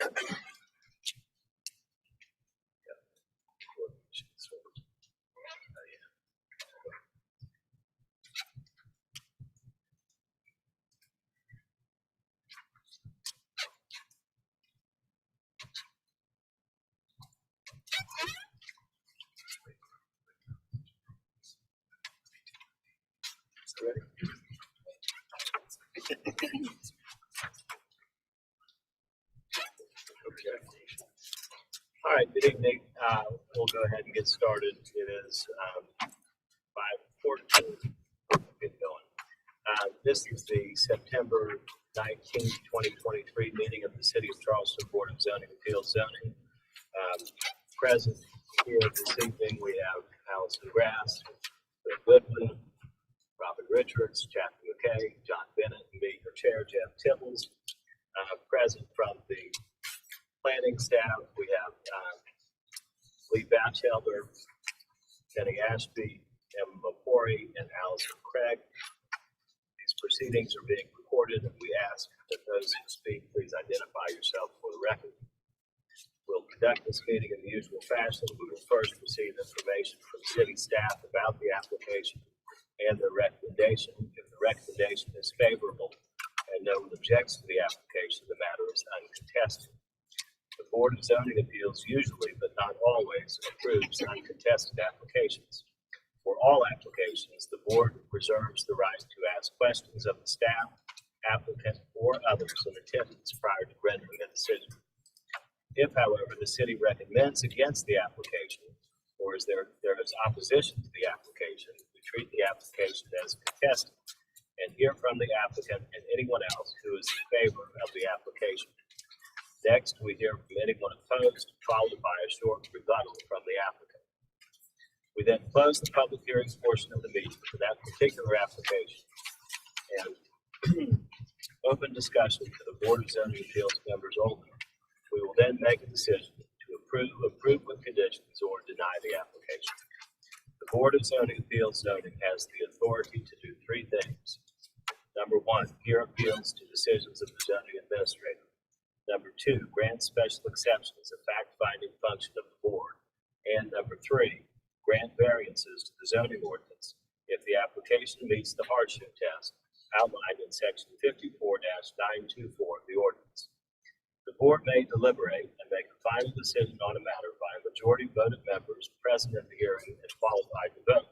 Ready? Okay. All right, good evening. We'll go ahead and get started. It is 5:14. Get going. This is the September 19th, 2023 meeting of the City of Charleston Board of Zoning Appeals Zoning. Present here this evening, we have Allison Grass, Bill Goodman, Robin Richards, Chaplain McKay, John Bennett, and me, your chair, Jeff Tibbles. Present from the planning staff, we have Lee Batchelder, Kenny Ashby, Emma Mapori, and Allison Craig. These proceedings are being recorded, and we ask that those who speak please identify yourself for the record. We'll conduct this meeting in the usual fashion. We will first receive information from city staff about the application and their recommendation. If the recommendation is favorable and no one objects to the application, the matter is uncontested. The Board of Zoning Appeals usually, but not always, approves uncontested applications. For all applications, the board reserves the right to ask questions of the staff, applicant, or others in attendance prior to rendering a decision. If, however, the city recommends against the application, or there is opposition to the application, we treat the application as contested and hear from the applicant and anyone else who is in favor of the application. Next, we hear from anyone opposed, followed by a short rebuttal from the applicant. We then close the public hearings portion of the meeting for that particular application and open discussion to the Board of Zoning Appeals members only. We will then make a decision to approve with conditions, or deny the application. The Board of Zoning Appeals Zoning has the authority to do three things. Number one, hear appeals to decisions of the zoning administrator. Number two, grant special exceptions, a fact-finding function of the board. And number three, grant variances to the zoning ordinance if the application meets the hardship test outlined in section 54-924 of the ordinance. The board may deliberate and make a final decision on a matter by a majority vote of members present at the hearing and qualified to vote,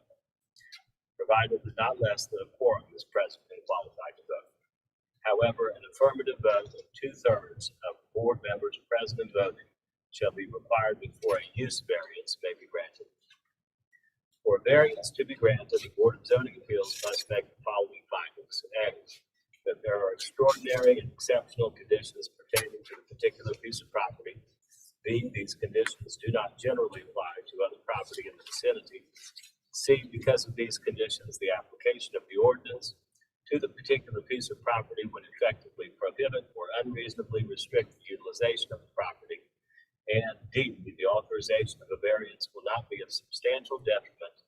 provided that not less than a quorum is present and qualified to vote. However, an affirmative vote of 2/3 of board members present and voting shall be required before a use variance may be granted. For a variance to be granted, the Board of Zoning Appeals must make the following findings. A, that there are extraordinary and exceptional conditions pertaining to the particular piece of property. B, these conditions do not generally apply to other property in the vicinity. C, because of these conditions, the application of the ordinance to the particular piece of property would effectively prohibit or unreasonably restrict the utilization of the property. And D, the authorization of a variance will not be of substantial detriment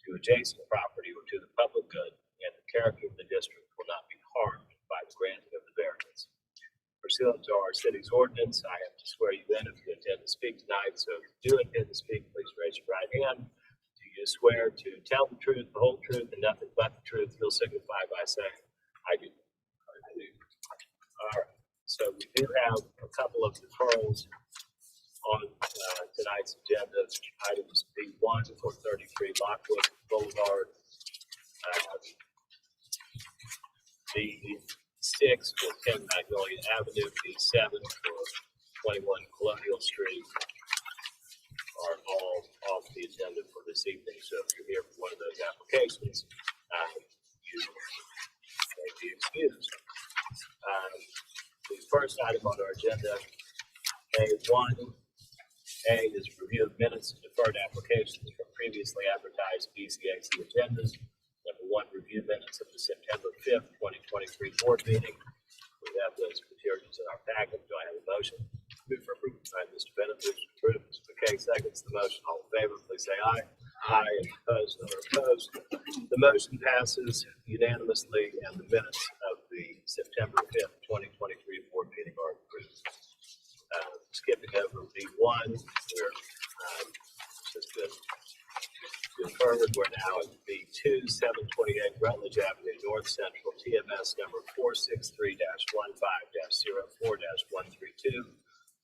to adjacent property or to the public good, and the character of the district will not be harmed by the granting of the variance. Pursuant to our city's ordinance, I have to swear you in if you intend to speak tonight. So if you do intend to speak, please raise your right hand. Do you swear to tell the truth, the whole truth, and nothing but the truth? You'll signify by saying, I do. I do. All right. So we do have a couple of deferrals on tonight's agenda. Items B1 for 33 Lockwood Boulevard. B6 for 10 Magnolia Avenue. B7 for 21 Colonial Street are all off the agenda for this evening. So if you're here for one of those applications, you may be excused. The first item on our agenda, A1. A is review of minutes and deferred applications from previously advertised BZA-Z agendas. Number one, review minutes of the September 5th, 2023 board meeting. We have those materials in our packet. Do I have a motion? Move for approval. All right, Mr. Bennett moves to approve. Mr. McKay seconds the motion. All in favor, please say aye. Aye. And opposed? None are opposed. The motion passes unanimously, and the minutes of the September 5th, 2023 board meeting are approved. skipping over B1, we're just been confirmed. We're now at B2, 728 Rutledge Avenue, North Central, TMS number 463-15-04-132,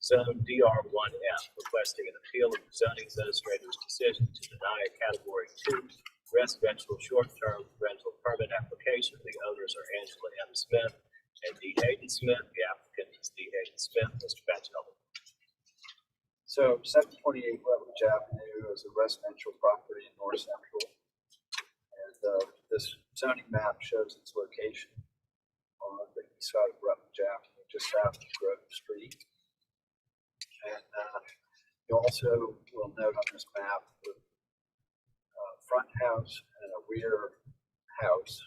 Zone DR1F, requesting an appeal of the zoning administrator's decision to deny a Category 2 residential short-term rental permit application. The owners are Angela M. Smith and D. Hayden Smith. The applicant is D. Hayden Smith. Mr. Batchelder. So 728 Rutledge Avenue is a residential property in North Central. And this zoning map shows its location on the east side of Rutledge Avenue, just south of Grove Street. And you also will note on this map the front house and a rear house.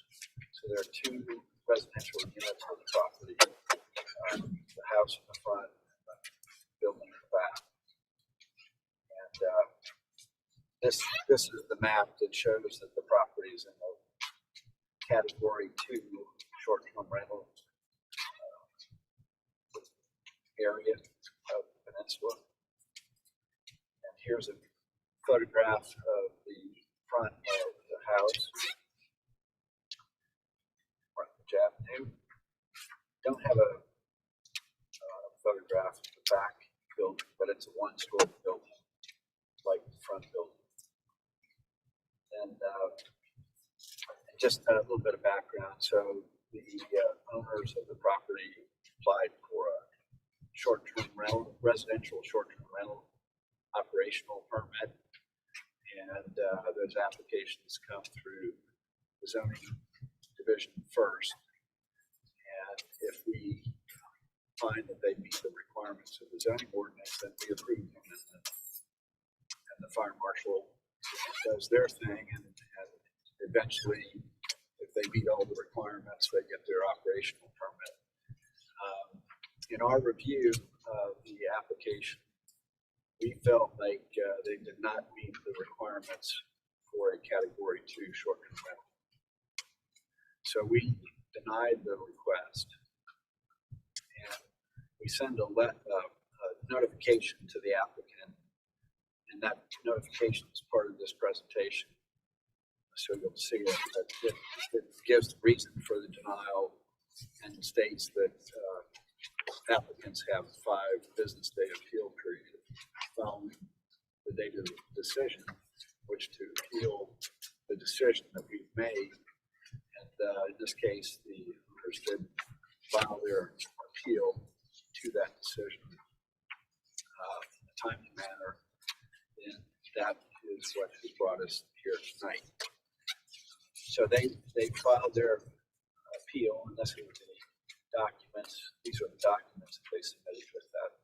So there are two residential units on the property, the house in the front and the building in the back. And this is the map that shows that the property is in the Category 2 short-term rental area of the peninsula. And here's a photograph of the front of the house, Rutledge Avenue. Don't have a photograph of the back building, but it's a one-story building, like the front building. And just a little bit of background. So the owners of the property applied for a short-term rental, residential short-term rental operational permit. And those applications come through the zoning division first. And if we find that they meet the requirements of the zoning ordinance, then we approve them. And the fire marshal does their thing. And eventually, if they meet all the requirements, they get their operational permit. In our review of the application, we felt like they did not meet the requirements for a Category 2 short-term rental. So we denied the request, and we send a notification to the applicant, and that notification is part of this presentation. So you'll see it, but it gives the reason for the denial and states that applicants have a 5 business day appeal period following the date of the decision, which to appeal the decision that we've made. And in this case, the owners did file their appeal to that decision in a timely manner, and that is what has brought us here tonight. So they filed their appeal, and this is the documents. These are the documents that they submitted with that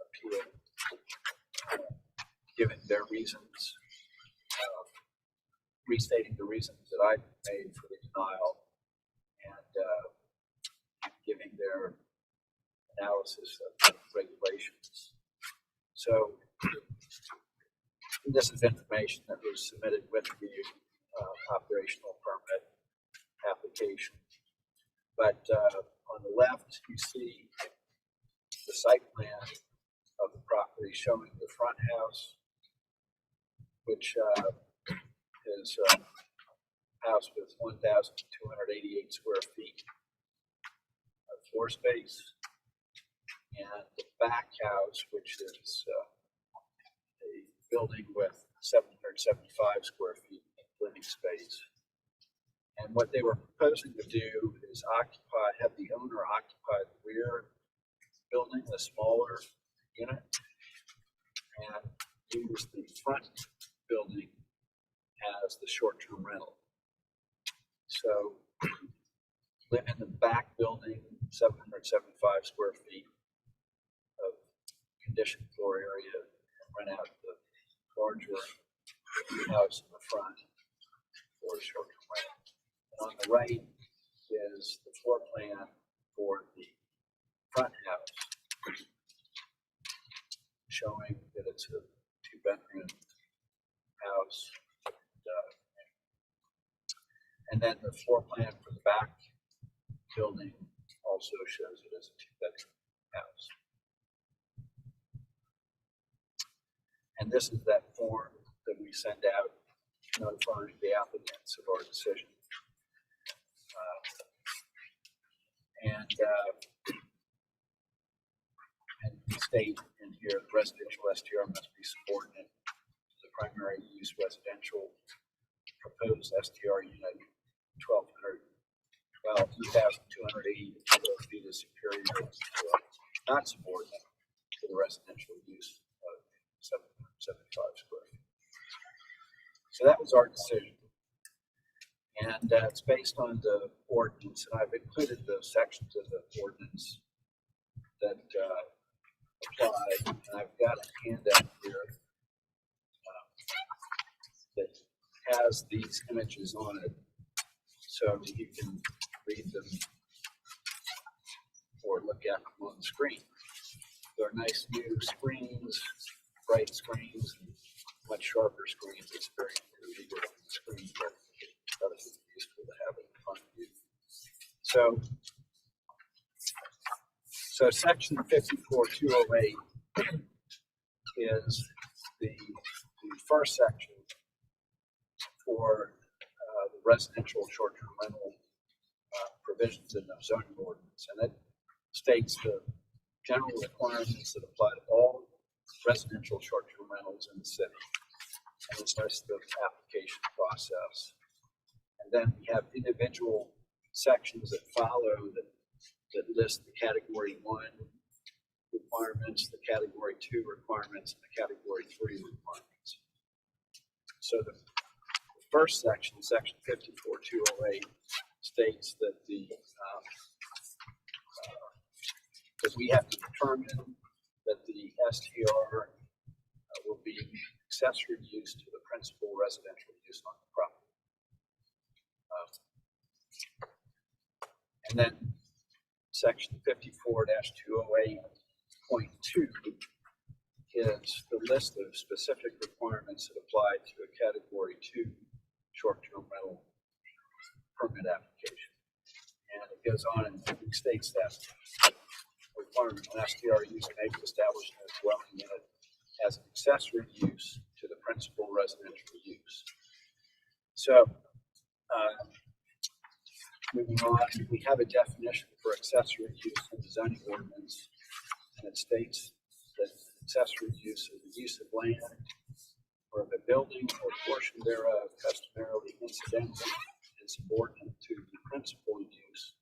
appeal, giving their reasons, restating the reasons that I made for the denial, and giving their analysis of regulations. So this is information that was submitted with the operational permit application. But on the left, you see the site plan of the property showing the front house, which is a house with 1,288 square feet of floor space, and the back house, which is a building with 775 square feet of living space. And what they were proposing to do is have the owner occupy the rear building, the smaller unit, and use the front building as the short-term rental. So live in the back building, 775 square feet of conditioned floor area, and rent out the larger house in the front for short-term rental. And on the right is the floor plan for the front house, showing that it's a 2-bedroom house. And then the floor plan for the back building also shows it as a 2-bedroom house. this is that form that we send out notifying the applicants of our decision. And we state in here, the residential STR must be subordinate to the primary use residential proposed STR unit 2,280 square feet is superior to not subordinate to the residential use of 775 square feet. So that was our decision. And it's based on the ordinance, and I've included the sections of the ordinance that apply, and I've got a handout here that has these images on it, so you can read them or look at them on the screen. They're nice new screens, bright screens, and much sharper screens. It's very easy on the screen, but it's useful to have it in front of you. So section 54.208 is the first section for the residential short-term rental provisions in the zoning ordinance, and it states the general requirements that apply to all residential short-term rentals in the city, and it starts the application process. And then we have individual sections that follow that list the category 1 requirements, the category 2 requirements, and the category 3 requirements. So the first section, section 54.208, states that that we have to determine that the STR will be accessory use to the principal residential use on the property. And then section 54-208.2 is the list of specific requirements that apply to a category 2 short-term rental permit application. And it goes on and states that requirement on STR use may be established in a dwelling unit as an accessory use to the principal residential use. So, moving on, we have a definition for accessory use in the zoning ordinance, and it states that accessory use is the use of land or of a building or portion thereof, customarily incidental and subordinate to the principal use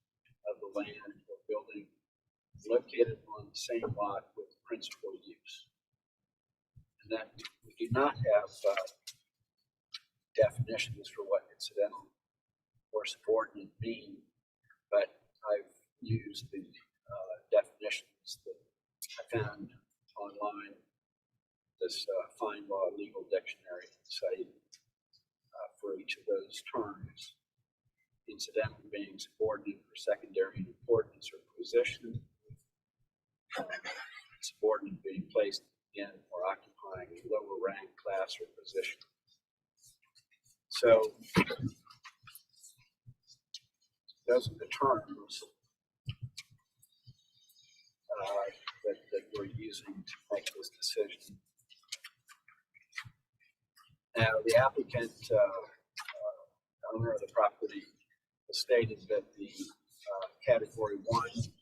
of the land or building located on the same lot with principal use. And that we do not have definitions for what incidental or subordinate mean, but I've used the definitions that I found online, this Fine Law Legal Dictionary site for each of those terms. Incidental being subordinate or secondary in importance or position, subordinate being placed in or occupying a lower rank, class, or position. So those are the terms that we're using to make this decision. Now, the applicant, owner of the property, stated that the category 1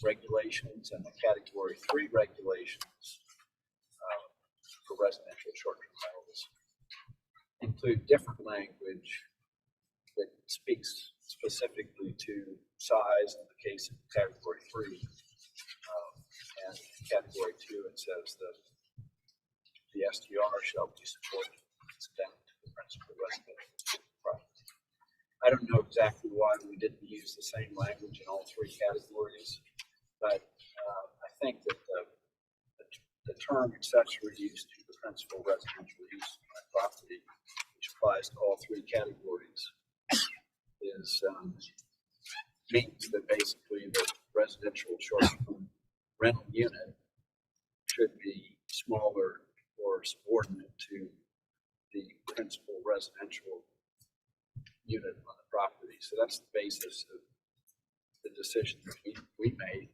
regulations and the category 3 regulations for residential short-term rentals include different language that speaks specifically to size in the case of category 3. And category 2, it says that the STR shall be supported incidental to the principal residential property. I don't know exactly why we didn't use the same language in all 3 categories, but I think that the term accessory use to the principal residential use of my property, which applies to all 3 categories, is means that basically the residential short-term rental unit should be smaller or subordinate to the principal residential unit on the property. So that's the basis of the decision that we made.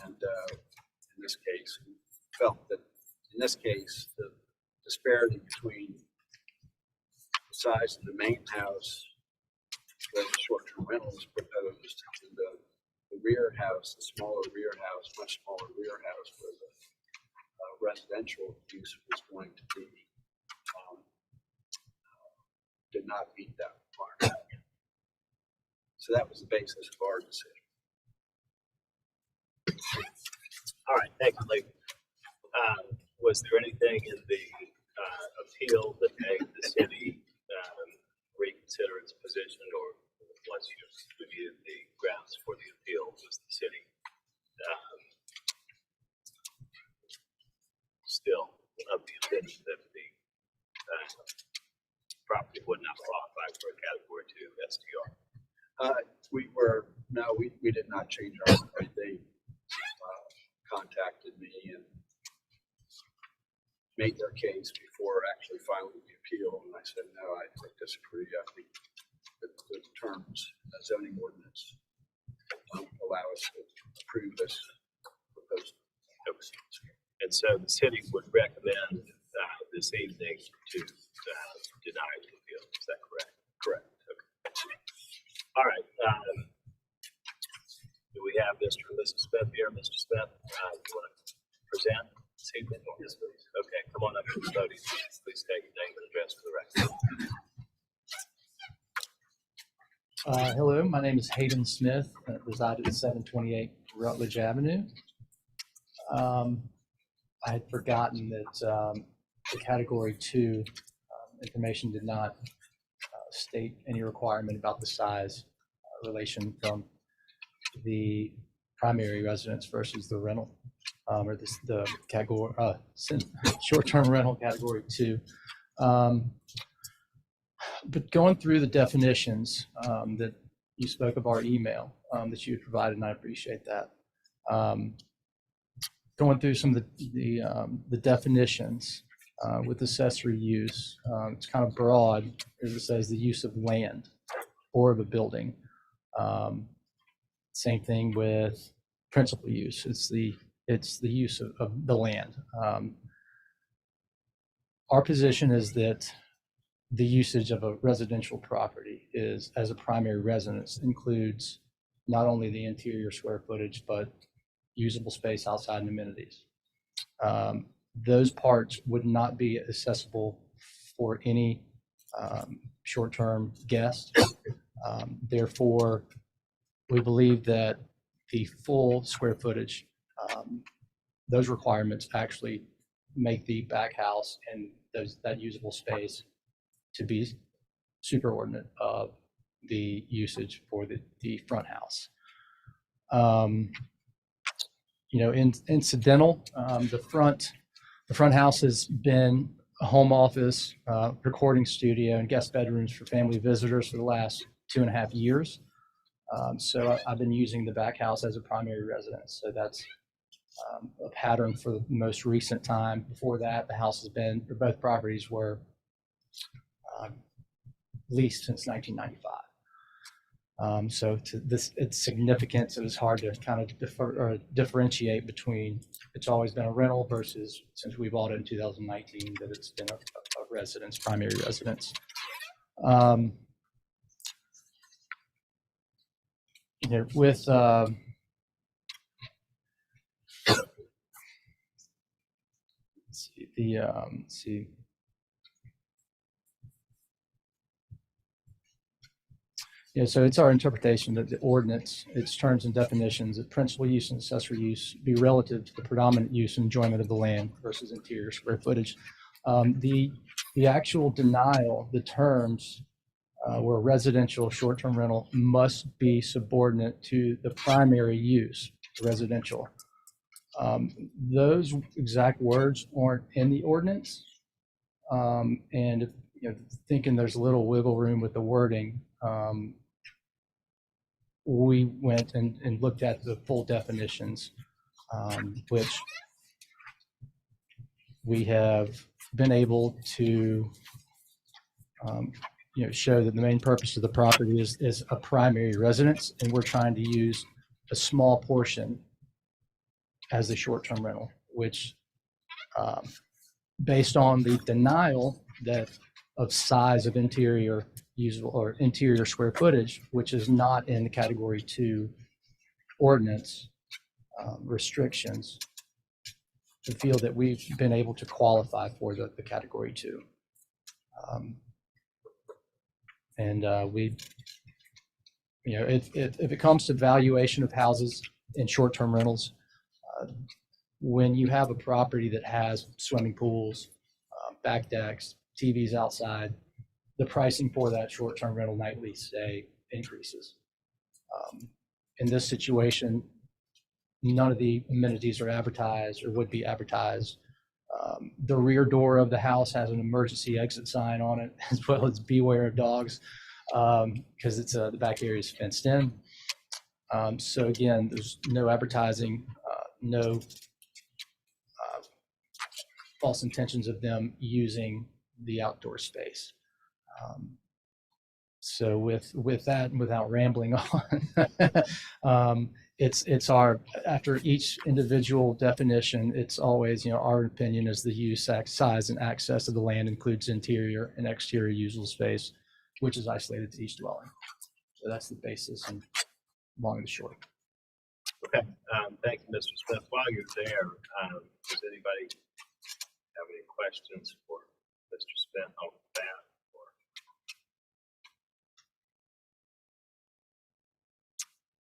And in this case, we felt that in this case, the disparity between the size of the main house where the short-term rental was proposed and the rear house, the smaller rear house, much smaller rear house where the residential use was going to be, did not meet that requirement. So that was the basis of our decision. All right, thank you, Lee. Was there anything in the appeal that made the city reconsider its position, or once you reviewed the grounds for the appeal, was the city still of the opinion that the property would not qualify for a Category 2 STR? We did not change our mind. They contacted me and made their case before actually filing the appeal, and I said, no, I disagree. I think that the terms, the zoning ordinance, don't allow us to approve this proposal. And so the city would recommend this evening to deny the appeal. Is that correct? Correct. Okay. All right. Do we have Mr. and Mrs. Smith here? Mr. Smith, you want to present this evening? Yes, please. Okay, come on up to the podium. Please state your name and address for the record. Hello, my name is Hayden Smith. I reside at 728 Rutledge Avenue. I had forgotten that the Category 2 information did not state any requirement about the size relation from the primary residence versus the rental, or the category short-term rental Category 2. But going through the definitions that you spoke of our email that you provided, and I appreciate that. Going through some of the definitions with accessory use, it's kind of broad, as it says, the use of land or of a building. Same thing with principal use. It's the use of the land. Our position is that the usage of a residential property is as a primary residence includes not only the interior square footage, but usable space outside and amenities. Those parts would not be accessible for any short-term guest. Therefore, we believe that the full square footage, those requirements actually make the back house and that usable space to be superordinate of the usage for the front house. Incidental, the front house has been a home office, recording studio, and guest bedrooms for family visitors for the last 2.5 years. So I've been using the back house as a primary residence. So that's a pattern for the most recent time. Before that, the house has been, or both properties were leased since 1995. So its significance, it was hard to kind of differentiate between it's always been a rental versus since we bought it in 2019 that it's been a residence, primary residence. With let's see. Yeah, so it's our interpretation that the ordinance, its terms and definitions, that principal use and accessory use be relative to the predominant use and enjoyment of the land versus interior square footage. The actual denial, the terms where residential short-term rental must be subordinate to the primary use, residential. Those exact words aren't in the ordinance, and thinking there's a little wiggle room with the wording. We went and looked at the full definitions, which we have been able to show that the main purpose of the property is a primary residence, and we're trying to use a small portion as a short-term rental, which based on the denial that of size of interior usable or interior square footage, which is not in the category 2 ordinance restrictions, to feel that we've been able to qualify for the category 2. We, you know, if it comes to valuation of houses in short-term rentals, when you have a property that has swimming pools, back decks, TVs outside, the pricing for that short-term rental nightly stay increases. In this situation, none of the amenities are advertised or would be advertised. The rear door of the house has an emergency exit sign on it, as well as beware of dogs, because it's the back area is fenced in. So again, there's no advertising, no false intentions of them using the outdoor space. So with that, and without rambling on, it's our, after each individual definition, it's always, you know, our opinion is the use, size, and access of the land includes interior and exterior usable space, which is isolated to each dwelling. So that's the basis and long and short. Okay, thank you, Mr. Smith. While you're there, does anybody have any questions for Mr. Smith on that?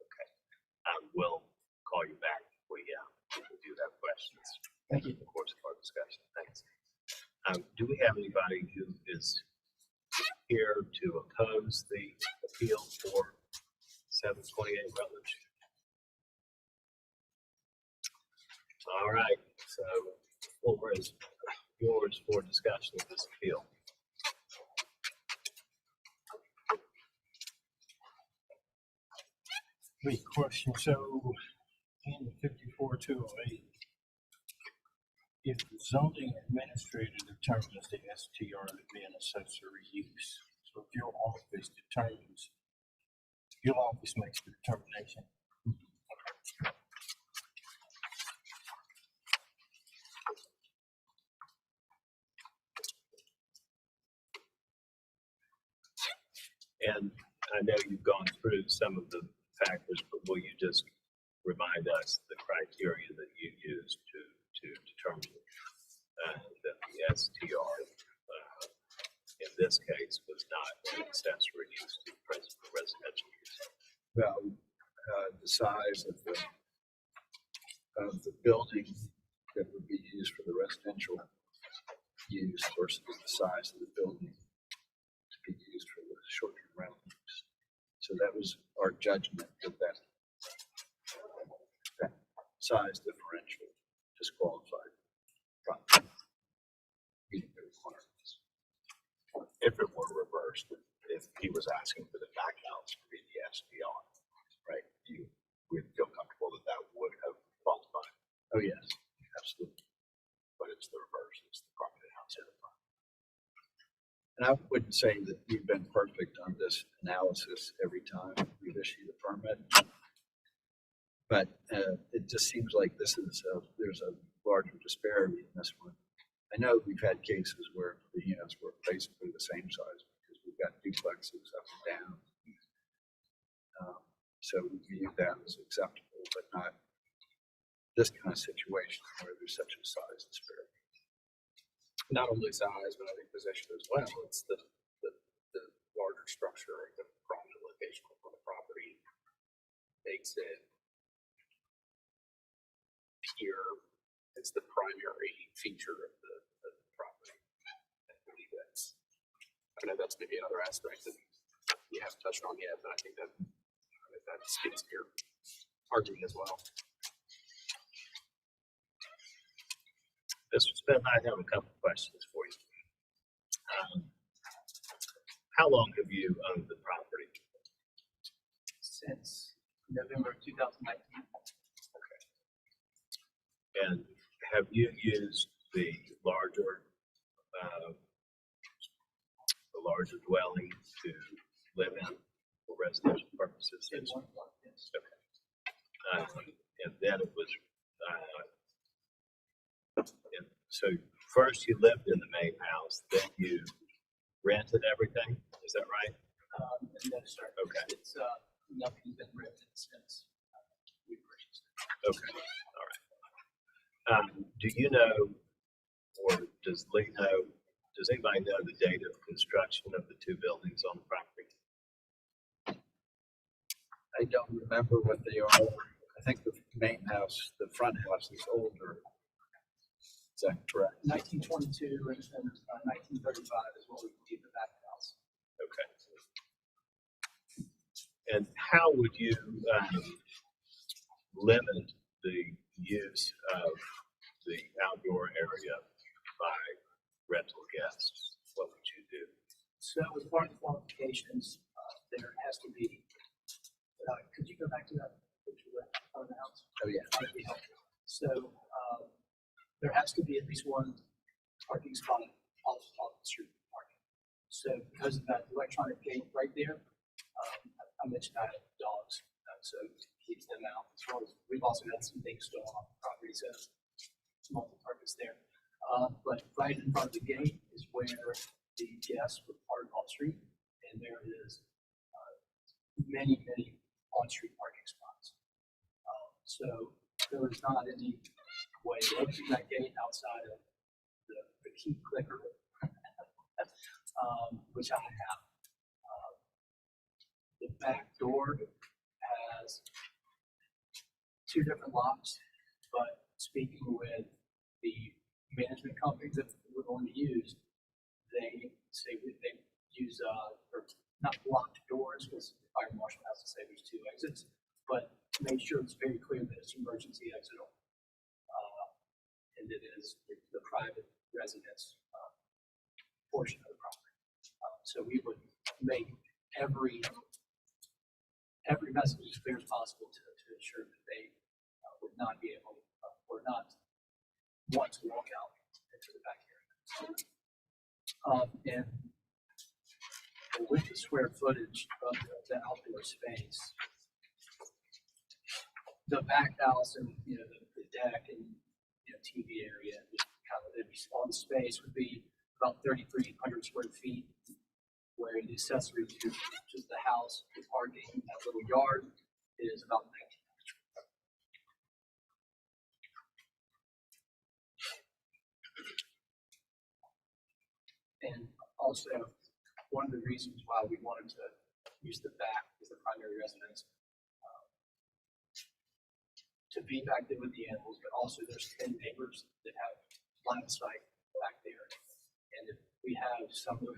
Okay, I will call you back if we do have questions. Thank you. In the course of our discussion. Thanks. Do we have anybody who is here to oppose the appeal for 728 Rutledge? All right, so the floor is yours for discussion of this appeal. Great question. So in 54-208, if the zoning administrator determines the STR to be an accessory use, so if your office determines, your office makes the determination. And I know you've gone through some of the factors, but will you just remind us the criteria that you used to determine that the STR in this case was not an accessory use to principal residential use? Well, the size of the building that would be used for the residential use versus the size of the building to be used for the short-term rental use. So that was our judgment that that size differential disqualified property meeting the requirements. If it were reversed, if he was asking for the back house to be the SDR, right, you would feel comfortable that that would have qualified. Oh, yes, absolutely. But it's the reverse, it's the property house in the front. And I wouldn't say that we've been perfect on this analysis every time we've issued a permit. But it just seems like there's a larger disparity in this one. I know we've had cases where the units were basically the same size because we've got duplexes up and down. So we view that as acceptable, but not this kind of situation where there's such a size disparity. Not only size, but I think position as well. It's the larger structure, the prominent location of the property makes it pure. It's the primary feature of the property. I believe that's, I know that's maybe another aspect that you haven't touched on yet, but I think that speaks to your argument as well. Mr. Smith, I have a couple of questions for you. How long have you owned the property? Since November of 2019. And have you used the larger dwelling to live in for residential purposes? At one point, yes. Okay. And then it was, and so first you lived in the main house, then you rented everything, is that right? No, sir. Okay. It's, nothing's been rented since we purchased it. Okay, all right. Do you know, or does Lee know, does anybody know the date of construction of the two buildings on the property? I don't remember what they are. I think the main house, the front house is older. Is that correct? 1922 and 1935 is what we believe the back house. Okay. And how would you limit the use of the outdoor area by rental guests? What would you do? So as part of the qualifications, there has to be, could you go back to that picture of the house? Oh, yeah. That would be helpful. So there has to be at least one parking spot off the street parking. So because of that electronic gate right there, I mentioned I have dogs, so keeps them out. As well as we've also had some things stolen off the property, so it's multi-purpose there. But right in front of the gate is where the guests would park off street, and there is many on-street parking spots. So there is not any way to open that gate outside of the key clicker, which I have. The back door has two different locks, but speaking with the management company that we're going to use, they say they use or not locked doors because the fire marshal has to say there's two exits, but make sure it's very clear that it's emergency exit only. And it is the private residence portion of the property. So we would make every message as clear as possible to ensure that they would not be able or not want to walk out into the back area. And with the square footage of the outdoor space, the back house and the deck and TV area, kind of on space would be about 3,300 square feet, where the accessory to the house, the parking, that little yard is about 19. And also, one of the reasons why we wanted to use the back as the primary residence, to be back there with the animals, but also there's 10 neighbors that have line of sight back there. And if we have some of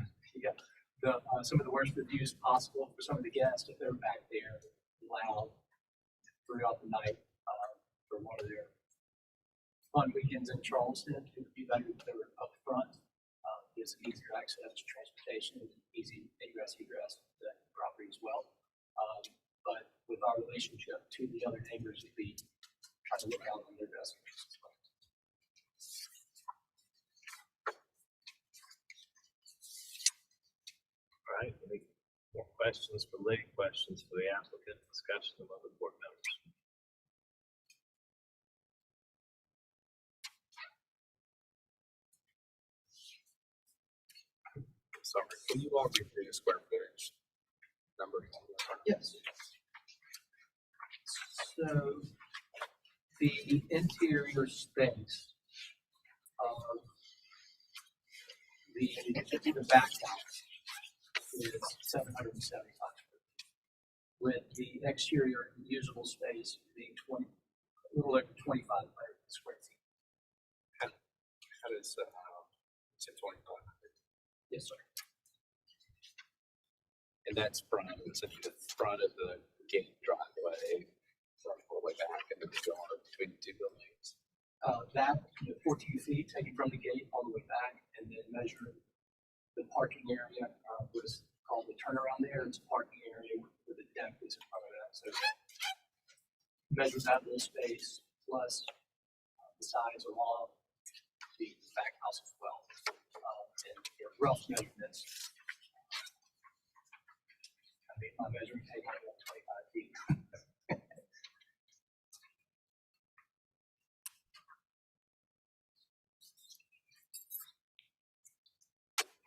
the worst reviews possible for some of the guests, if they're back there loud throughout the night for one of their fun weekends in Charleston, it would be better if they were up front. Gives easier access to transportation, easy egress to the property as well. But with our relationship to the other neighbors, it'd be trying to look out on their best interests as well. All right, any more questions for Lee, questions for the applicant, discussion of other board members? Sorry, can you walk me through the square footage number? Yes. So the interior space of the back house is 775 square feet, with the exterior usable space being a little over 2,500 square feet. How does say 2,500? Yes, sir. And that's from essentially the front of the gate driveway, running all the way back into the yard between the two buildings. That 14 feet taken from the gate all the way back, and then measure the parking area was called the turnaround there. It's a parking area with a deck that's in front of that. So measure that little space plus the sides along the back house as well. And rough measurements. I made my measuring tape on 25 feet.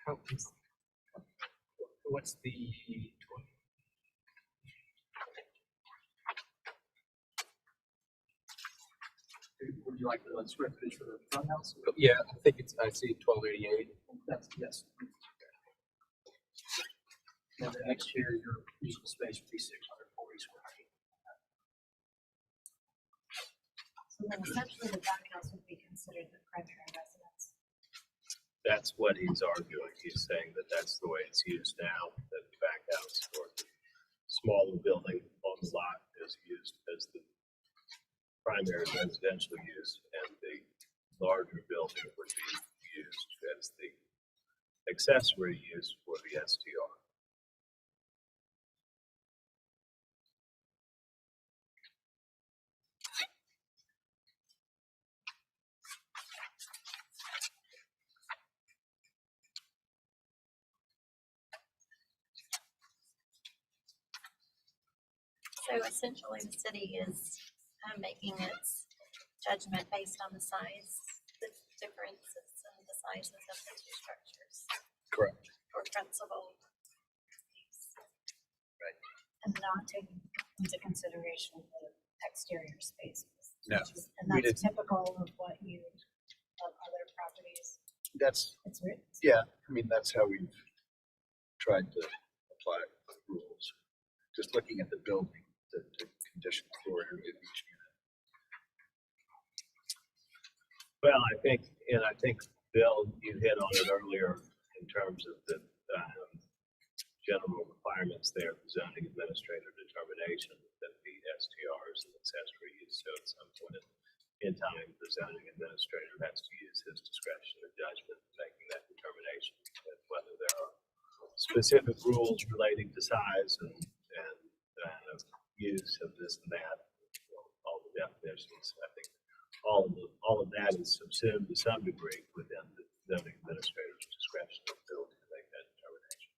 What's the? Would you like the square footage for the front house? Yeah, I think I see 1288. That's, yes. And the exterior usable space would be 640 square feet. So then essentially the back house would be considered the primary residence. That's what he's arguing. He's saying that that's the way it's used now, that the back house or the smaller building on the lot is used as the primary residential use, and the larger building would be used as the accessory use for the STR. So essentially the city is making its judgment based on the size, the differences in the sizes of the two structures. Correct. For principal use. Right. And not taking into consideration the exterior spaces. No, And we that's didn't. typical of what you, of other properties. That's, It's written. yeah, I mean, that's how we've tried to apply rules. Just looking at the building, the condition floor area of each unit. Well, I think Bill, you hit on it earlier in terms of the general requirements there for zoning administrator determination that the STR is an accessory use. So at some point in time, the zoning administrator has to use his discretion and judgment in making that determination, and whether there are specific rules relating to size and use of this and that, all the definitions. I think all of that is subsumed to some degree within the zoning administrator's discretion and ability to make that determination.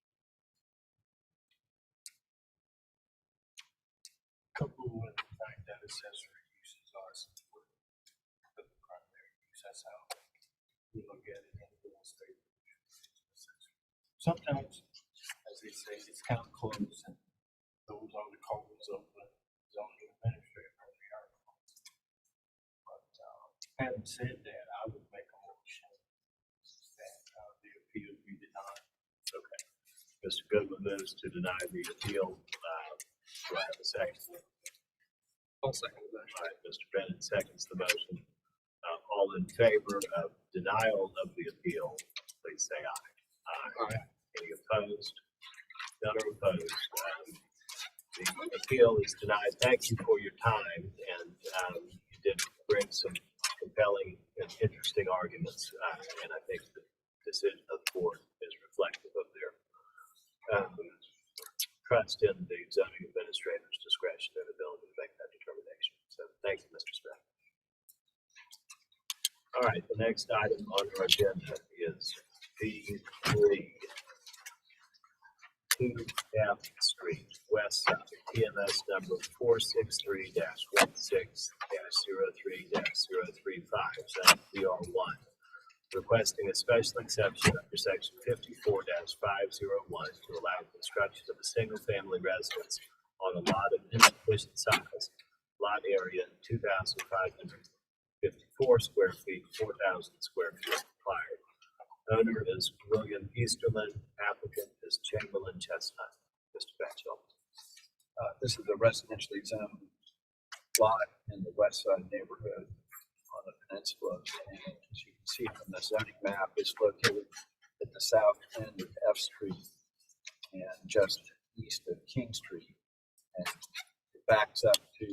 Coupled with the fact that accessory uses are supported of the primary use, that's how we look at it in real estate. Sometimes, as they say, it's kind of close, and those are the calls of the zoning administrator. But having said that, I would make a motion that the appeal be denied. Okay. Mr. Goodwin moves to deny the appeal. Do I have a second? I'll second that. All right, Mr. Bennett seconds the motion. All in favor of denial of the appeal, please say aye. Aye. Any opposed? None are opposed. The appeal is denied. Thank you for your time, and you did bring some compelling and interesting arguments, and I think the decision of the board is reflective of their trust in the zoning administrator's discretion and ability to make that determination. So thank you, Mr. Smith. All right, the next item on our agenda is B3, 2F Street, West Side, TMS number 463-16-03-035, Zone DR1, requesting a special exception under section 54-501 to allow construction of a single-family residence on a lot of insufficient size, lot area 2,554 square feet, 4,000 square feet required. Owner is William Easterlin, applicant is Chamberlain Chestnut. Mr. Batchel. This is a residentially zoned lot in the west side neighborhood on the peninsula. And as you can see from the zoning map, it's located at the south end of F Street and just east of King Street. And it backs up to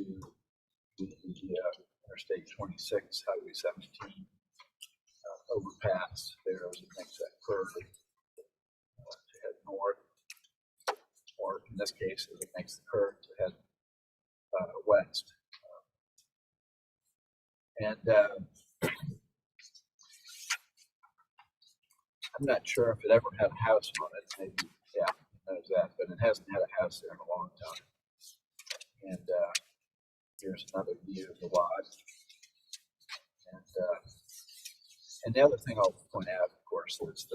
the Interstate 26, Highway 17 overpass there as it makes that curve to head north, or in this case, as it makes the curve to head west. I'm not sure if it ever had a house on it. Maybe, yeah, knows that, but it hasn't had a house there in a long time. And here's another view of the lot. And the other thing I'll point out, of course, is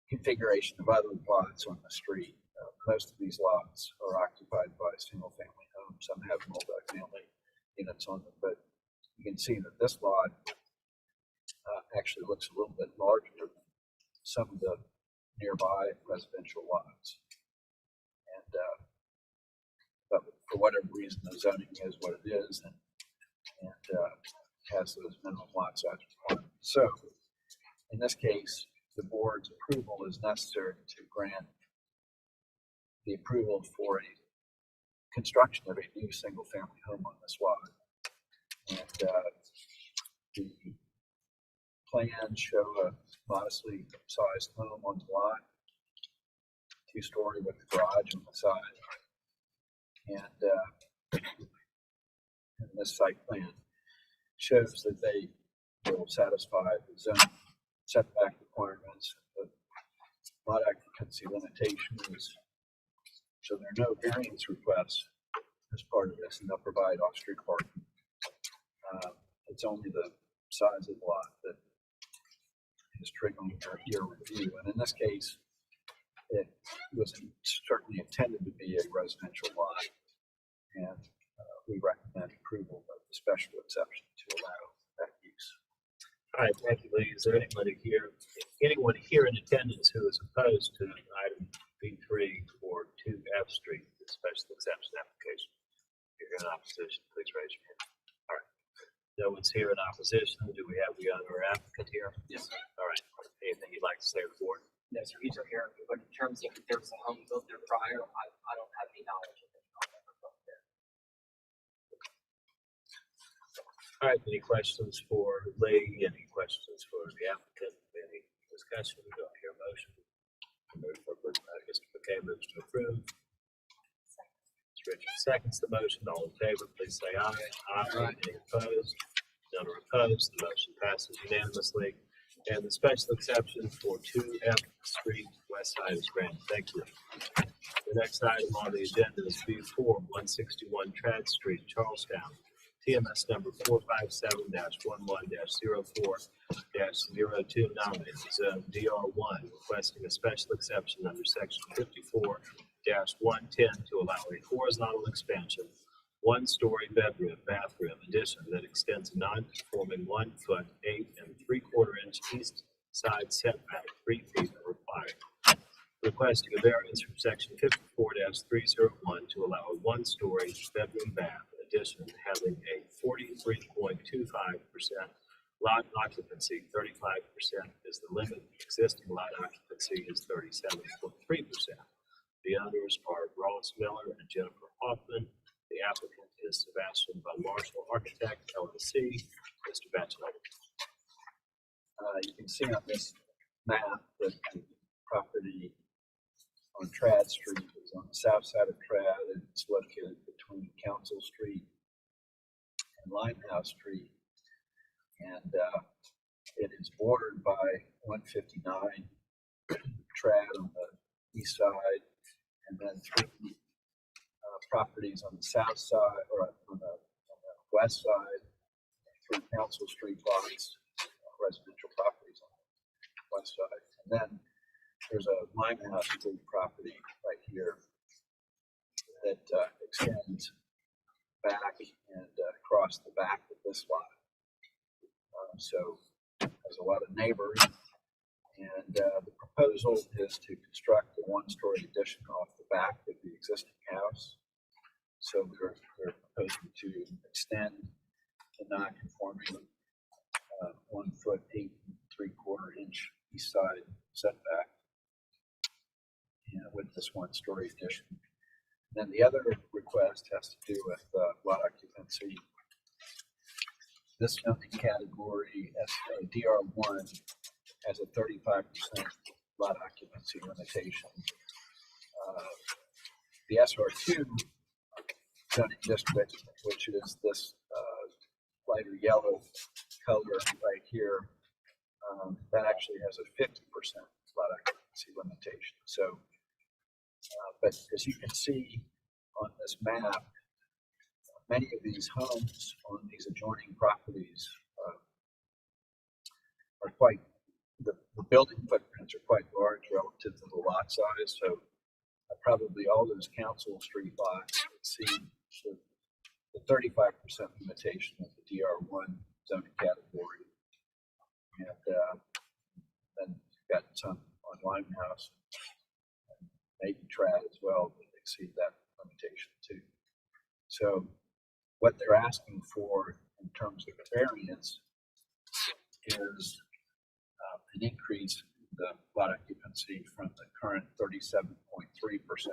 configuration of other lots on the street. Most of these lots are occupied by single-family homes. Some have multi-family units on them, but you can see that this lot actually looks a little bit larger than some of the nearby residential lots. And but for whatever reason, the zoning is what it is, and has those minimum lot size requirements. So in this case, the board's approval is necessary to grant the approval for a construction of a new single-family home on this lot. And the plans show a modestly sized home on the lot, 2-story with a garage on the side. And this site plan shows that they will satisfy the zone setback requirements, the lot occupancy limitations. So there are no variance requests as part of this, and they'll provide off-street parking. It's only the size of the lot that is triggering your review. And in this case, it was certainly intended to be a residential lot, and we recommend approval of the special exception to allow that use. All right, thank you, Lee. Is there anyone here in attendance who is opposed to item B3 or 2F Street, the special exception application? If you're in opposition, please raise your hand. All right. No one's here in opposition. Do we have the other applicant here? Yes, sir. All right. Anything you'd like to say to the board? No, sir, these are here, but in terms of if there was a home built there prior, I don't have any knowledge of any home ever built there. All right, any questions for Lee? Any questions for the applicant? Any discussion? We don't hear a motion. Move for approval. Mr. McKay moves to approve. Mr. Richards seconds the motion. All in favor, please say aye. Aye. Any opposed? None are opposed. The motion passes unanimously. And the special exception for 2F Street West Side is granted. Thank you. The next item on the agenda is B4, 161 Trad Street, Charlestown. TMS number 457-11-04-029 zone DR1, requesting a special exception under section 54-110 to allow a horizontal expansion, 1-story bedroom, bathroom addition that extends a non-conforming 1 foot 8 3/4 inch east side setback 3 feet are required. Requesting a variance from section 54-301 to allow a 1-story bedroom bath addition having a 43.25% lot occupancy, 35% is the limit. Existing lot occupancy is 37.3%. The owners are Ross Miller and Jennifer Hoffman. The applicant is Sebastian Von Marshall Architect, LLC. Mr. Batchelor. You can see on this map that the property on Trad Street is on the south side of Trad, and it's located between Council Street and Limehouse Street. And it is bordered by 159 Trad on the east side, and then 3 properties on the south side, or on the west side, 3 Council Street lots, residential properties on the west side. And then there's a Limehouse Street property right here that extends back and across the back of this lot. So there's a lot of neighbors, and the proposal is to construct a 1-story addition off the back of the existing house. So we're proposing to extend the non-conforming 1 foot 8 3/4 inch east side setback, with this 1-story addition. Then the other request has to do with lot occupancy. This zoning category, DR1, has a 35% lot occupancy limitation. The SR2 zoning district, which is this lighter yellow color right here, that actually has a 50% lot occupancy limitation. So, but as you can see on this map, many of these homes on these adjoining properties are quite, the building footprint footprints are quite large relative to the lot size, so probably all those council street lots exceed the 35% limitation of the DR1 zoning category. And then you've got some on Limehouse, and maybe Trad as well, that exceed that limitation too. So what they're asking for in terms of the variance is an increase in the lot occupancy from the current 37.3%, which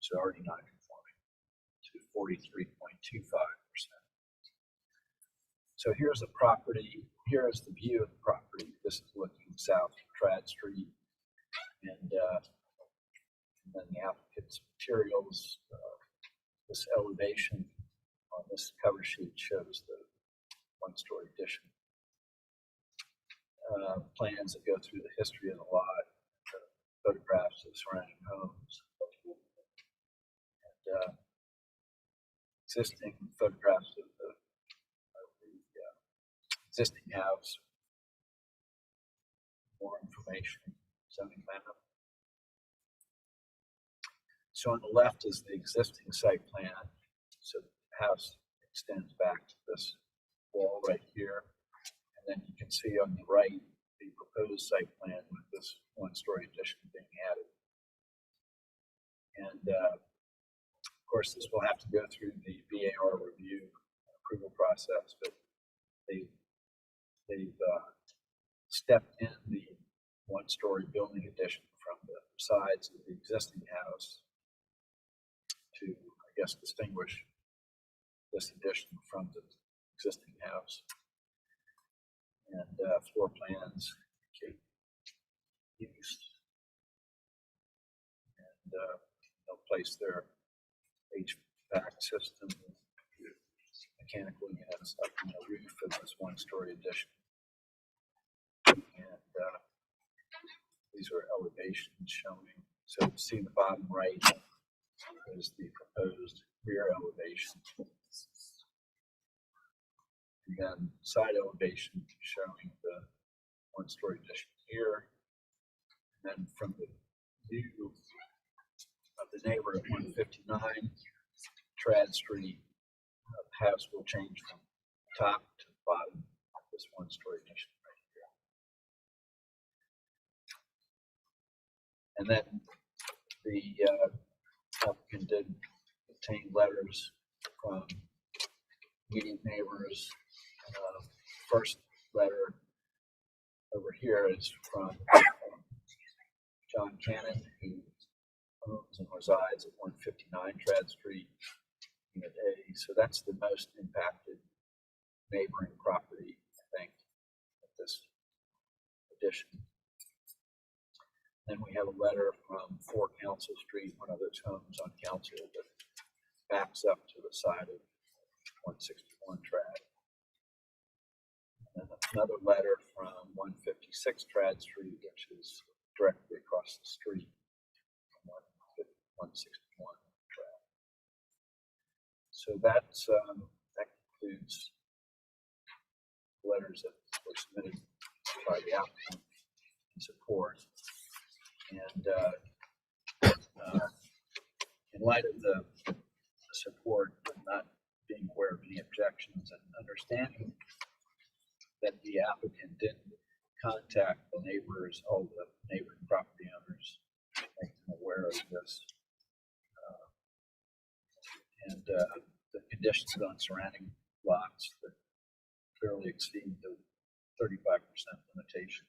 is already non-conforming, to 43.25%. So here's the property, here is the view of the property. This is looking south from Trad Street, and then the applicant's materials. This elevation on this cover sheet shows the one-story addition. Plans that go through the history of the lot, photographs of surrounding homes, and existing photographs of the existing house, more information, zoning map. So on the left is the existing site plan. So the house extends back to this wall right here. And then you can see on the right, the proposed site plan with this one-story addition being added. And of course, this will have to go through the BAR review approval process, but they've stepped in the one-story building addition from the sides of the existing house to, I guess, distinguish this addition from the existing house. And floor plans indicate use, and they'll place their HVAC system, mechanical units up on the roof of this one-story addition. And these are elevations showing. So you see the bottom right is the proposed rear elevation. And then side elevation showing the one-story addition here. And then from the view of the neighbor at 159 Trad Street, the house will change from top to the bottom of this one-story addition right here. And then the applicant did obtain letters from immediate neighbors. First letter over here is from John Cannon, who owns and resides at 159 Trad Street, Unit A. So that's the most impacted neighboring property, I think, at this addition. Then we have a letter from 4 Council Street, one of those homes on Council that backs up to the side of 161 Trad. And another letter from 156 Trad Street, which is directly across the street from 161 Trad. So that's that concludes letters that were submitted by the applicant in support. And in light of the support, and not being aware of any objections, and understanding that the applicant didn't contact the neighbors, all the neighboring property owners, make them aware of this. And the conditions on surrounding lots that clearly exceed the 35% limitation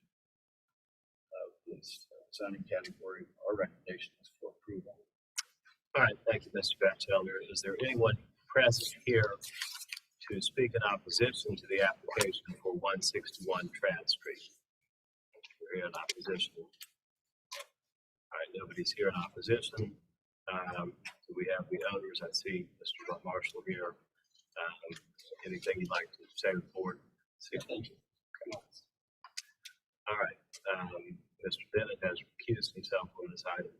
of this zoning category, our recommendation is for approval. All right, thank you, Mr. Batchelder. Is there anyone present here to speak in opposition to the application for 161 Trad Street? We're here in opposition. All right, nobody's here in opposition. Do we have the owners? I see Mr. Marshall here. Anything you'd like to say to the board? Thank you. All right, Mr. Bennett has recused himself on this item.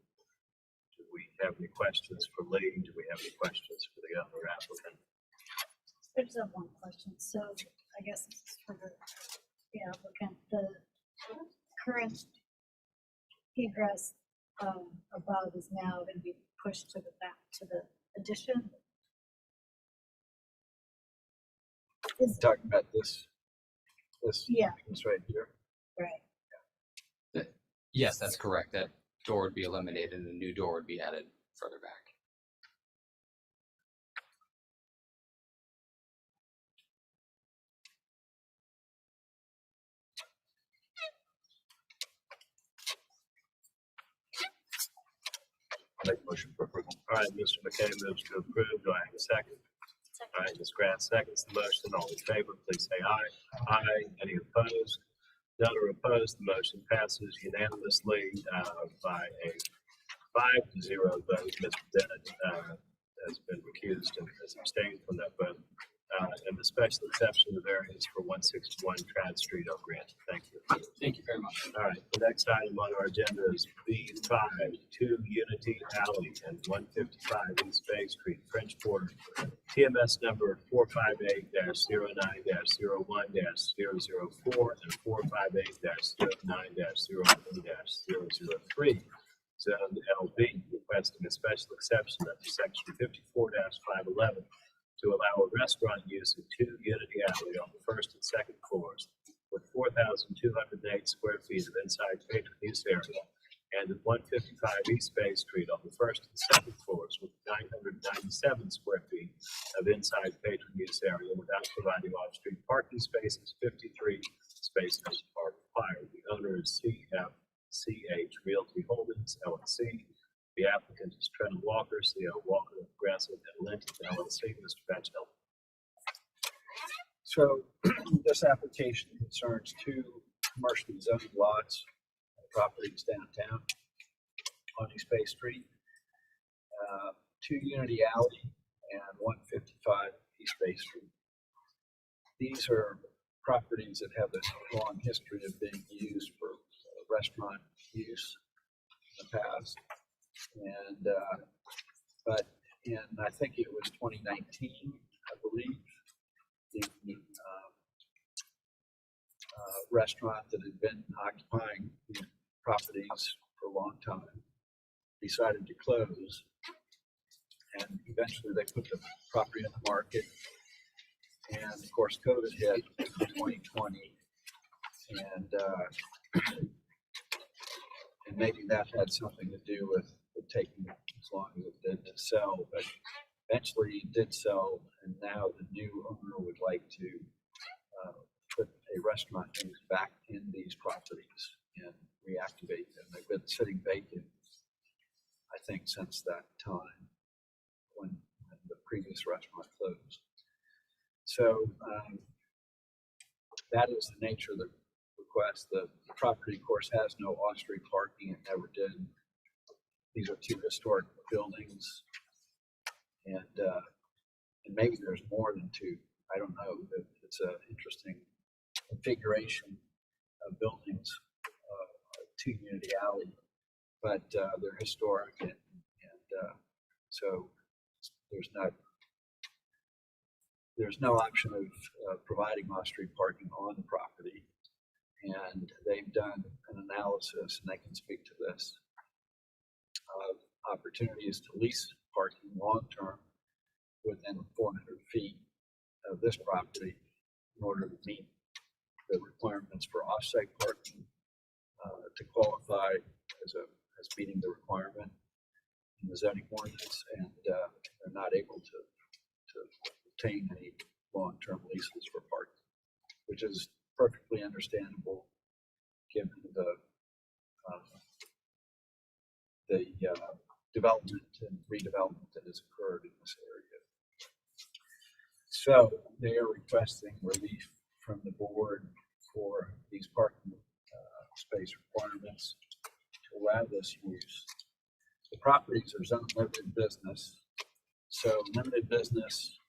Do we have any questions for Lee? Do we have any questions for the other applicant? I just have one question. So I guess this is for the applicant. The current egress, above is now gonna be pushed to the back, to the addition? Is, Talking about this, yeah, this right here. right. Yes, that's correct. That door would be eliminated and a new door would be added further back. Make a motion for approval. All right, Mr. McKay moves to approve. Do I have a second? All right, Ms. Grant seconds the motion. All in favor, please say aye. Aye. Any opposed? None are opposed. The motion passes unanimously by a 5-0 vote. Mr. Bennett has been recused and has abstained from that vote. And the special exception of variance for 161 Trad Street, I'll grant. Thank you. Thank you very much. All right, the next item on our agenda is B5, 2 Unity Alley and 155 East Bay Street, French Quarter. TMS number 458-09-01-004 and 458-09-01-003. Zone LB, requesting a special exception under section 54-511 to allow a restaurant use of 2 Unity Alley on the first and second floors with 4,208 square feet of inside patron use area, and at 155 East Bay Street on the first and second floors with 997 square feet of inside patron use area without providing off-street parking spaces. 53 spaces are required. The owner is CFCH Realty Holdings, LLC. The applicant is Trenton Walker, CO Walker, Progressive, and Linton, LLC. Mr. Batchel. So this application concerns 2 commercially zoned lots, properties downtown on East Bay Street, 2 Unity Alley and 155 East Bay Street. These are properties that have a long history of being used for restaurant use in the past. And, but in, I think it was 2019, I believe, the restaurant that had been occupying these properties for a long time decided to close. And eventually they put the property on the market. And of course, COVID hit in 2020. And maybe that had something to do with it taking as long as it did to sell, but eventually it did sell, and now the new owner would like to put a restaurant use back in these properties and reactivate them. They've been sitting vacant, I think, since that time when the previous restaurant closed. So that is the nature of the request. The property, of course, has no off-street parking. It never did. These are 2 historic buildings, and maybe there's more than 2. I don't know. It's an interesting configuration of buildings, 2 Unity Alley, but they're historic, and so there's no option of providing off-street parking on the property. And they've done an analysis, and they can speak to this, of opportunities to lease parking long-term within 400 feet of this property in order to meet the requirements for off-site parking to qualify as meeting the requirement in the zoning ordinance, and they're not able to obtain any long-term leases for parking, which is perfectly understandable given the development and redevelopment that has occurred in this area. So they are requesting relief from the board for these parking space requirements to allow this use. The properties are zoned limited business. So limited business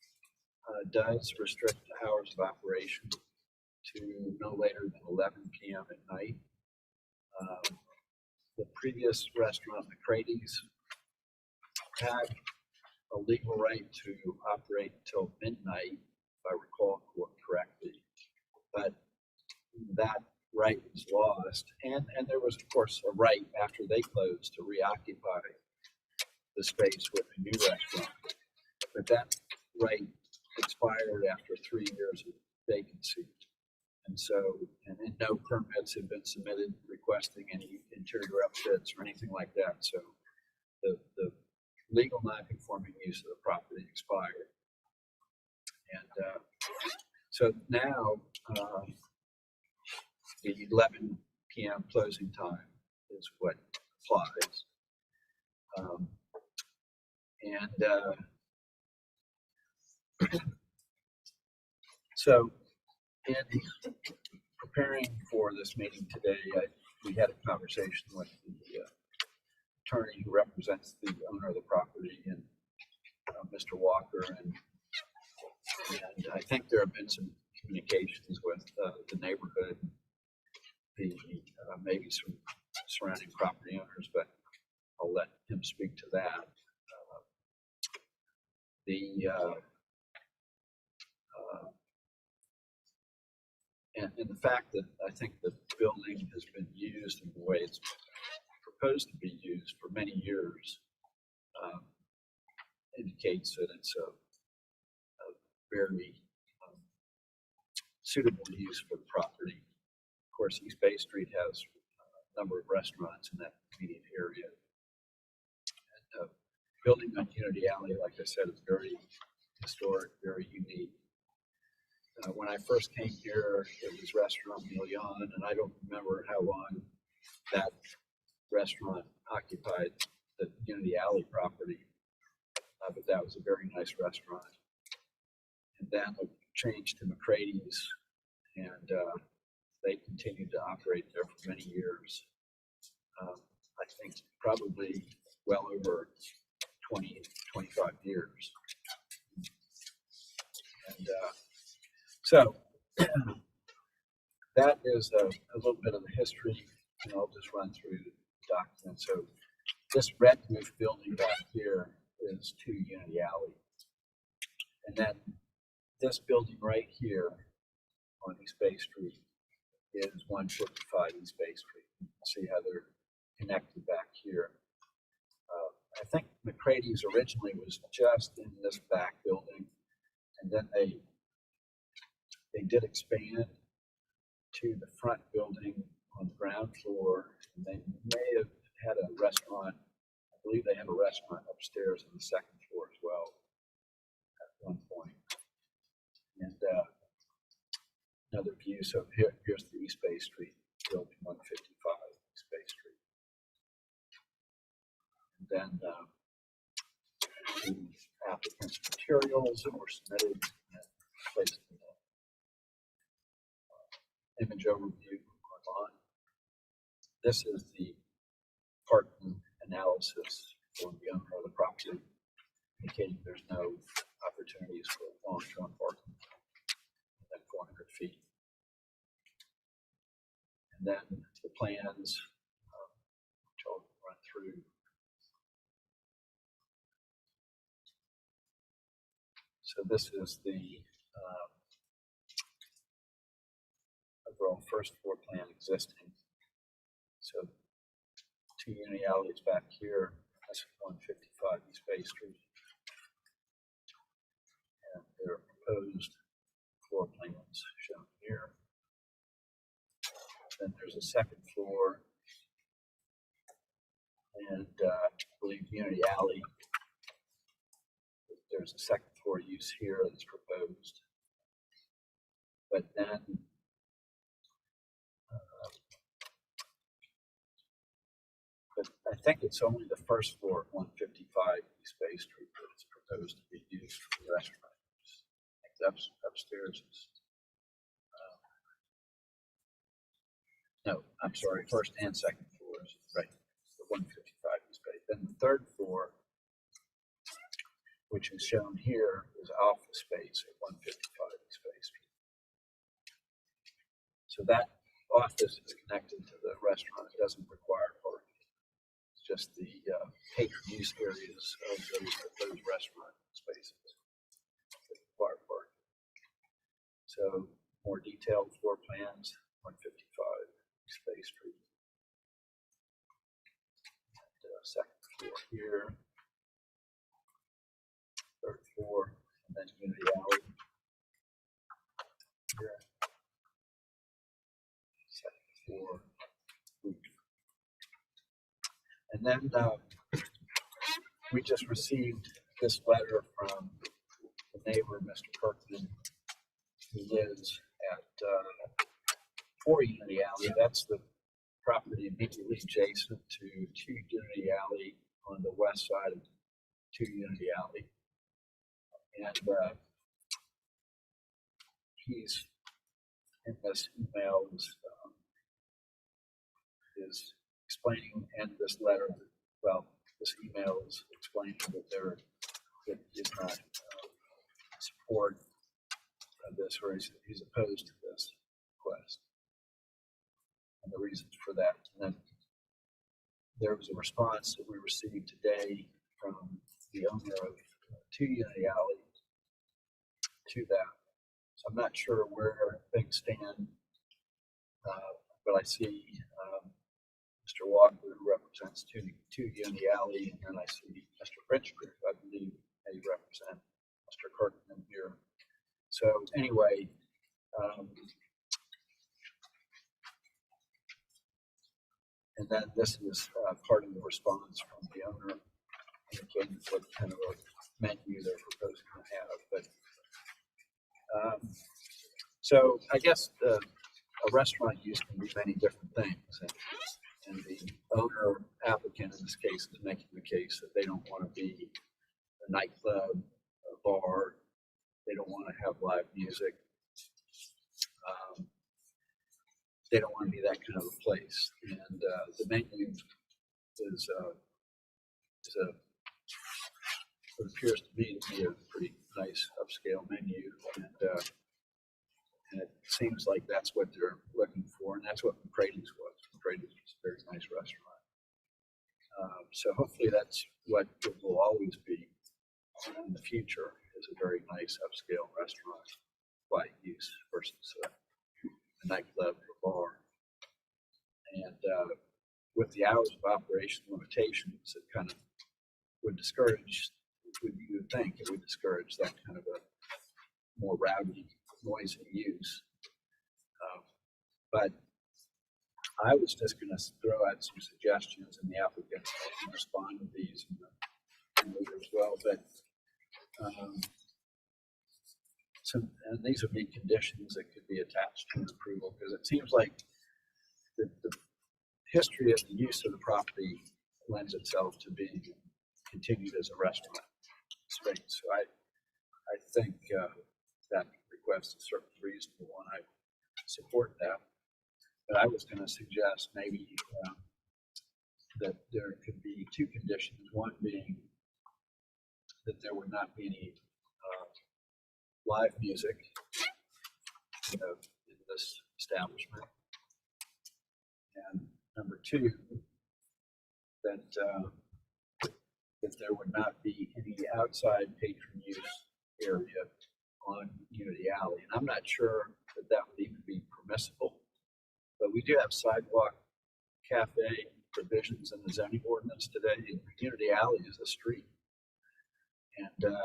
does restrict the hours of operation to no later than 11 p.m. at night. The previous restaurant, McCrady's, had a legal right to operate until midnight, if I recall correctly. But that right was lost. And there was, of course, a right after they closed to reoccupy the space with a new restaurant. But that right expired after 3 years of vacancy. And so, and no permits have been submitted requesting any interior upfits or anything like that. So the legal non-conforming use of the property expired. And so now the 11 p.m. closing time is what applies. So in preparing for this meeting today, we had a conversation with the attorney who represents the owner of the property, and Mr. Walker, and I think there have been some communications with the neighborhood, the maybe some surrounding property owners, but I'll let him speak to that. And the fact that I think the building has been used in the way it's proposed to be used for many years indicates that it's a very suitable use for the property. Of course, East Bay Street has a number of restaurants in that immediate area. And building on Unity Alley, like I said, is very historic, very unique. When I first came here, it was Restaurant Million, and I don't remember how long that restaurant occupied the Unity Alley property, but that was a very nice restaurant. And then it changed to McCrady's, and they continued to operate there for many years. I think probably well over 20, 25 years. And so that is a little bit of the history, and I'll just run through the document. So this red roof building back here is 2 Unity Alley. And then this building right here on East Bay Street is 155 East Bay Street. You can see how they're connected back here. I think McCrady's originally was just in this back building, and then they did expand to the front building on the ground floor, and they may have had a restaurant. I believe they have a restaurant upstairs on the second floor as well at one point. And another view. So here's the East Bay Street building, 155 East Bay Street. And then the applicant's materials that were submitted and placed in the image overview online. This is the parking analysis for the owner of the property, indicating there's no opportunities for long-term parking within 400 feet. And then the plans, which I'll run through. So this is the overall first floor plan existing. So 2 Unity Alleys back here. That's 155 East Bay Street. And there are proposed floor plans shown here. Then there's a second floor, and I believe Unity Alley. There's a second floor use here that's proposed. But then but I think it's only the first floor at 155 East Bay Street that is proposed to be used for the restaurant. I think upstairs is, no, I'm sorry, first and second floors, right, the 155 East Bay. Then the third floor, which is shown here, is office space at 155 East Bay Street. So that office is connected to the restaurant. It doesn't require parking. It's just the patron use areas of those restaurant spaces that require parking. So more detailed floor plans, 155. Space Street. And, second floor here, third floor, and then Unity Alley here. Second floor roof. And then we just received this letter from the neighbor, Mr. Kirkman, who lives at 4 Unity Alley. That's the property immediately adjacent to 2 Unity Alley on the west side of 2 Unity Alley. And he's in this email is explaining, and this letter, well, this email is explaining that there is not support of this, or he's opposed to this request, and the reasons for that. And then there was a response that we received today from the owner of 2 Unity Alley to that. So I'm not sure where things stand, but I see Mr. Walker, who represents 2 Unity Alley, and then I see Mr. Richard, I believe they represent Mr. Kirkman here. So anyway, and then this is part of the response from the owner, indicating what kind of a menu they're proposing to have. But so I guess a restaurant use can be many different things, and the owner applicant in this case is making the case that they don't want to be a nightclub, a bar. They don't want to have live music. They don't want to be that kind of a place. And the menu is what appears to me to be a pretty nice upscale menu, and it seems like that's what they're looking for, and that's what McCrady's was. McCrady's was a very nice restaurant. So hopefully that's what it will always be in the future, is a very nice upscale restaurant by use versus a nightclub or bar. And with the hours of operation limitations, it kind of would discourage, you would think it would discourage that kind of a more rowdy, noisy use. But I was just going to throw out some suggestions, and the applicant can respond to these and as well. But and these would be conditions that could be attached to an approval, because it seems like the history of the use of the property lends itself to being continued as a restaurant space. So I think that request is certainly reasonable, and I support that. But I was going to suggest maybe that there could be 2 conditions. One being that there would not be any live music in this establishment. And number 2, that there would not be any outside patron use area on Unity Alley. And I'm not sure that would even be permissible, but we do have sidewalk cafe provisions in the zoning ordinance today. Unity Alley is a street, and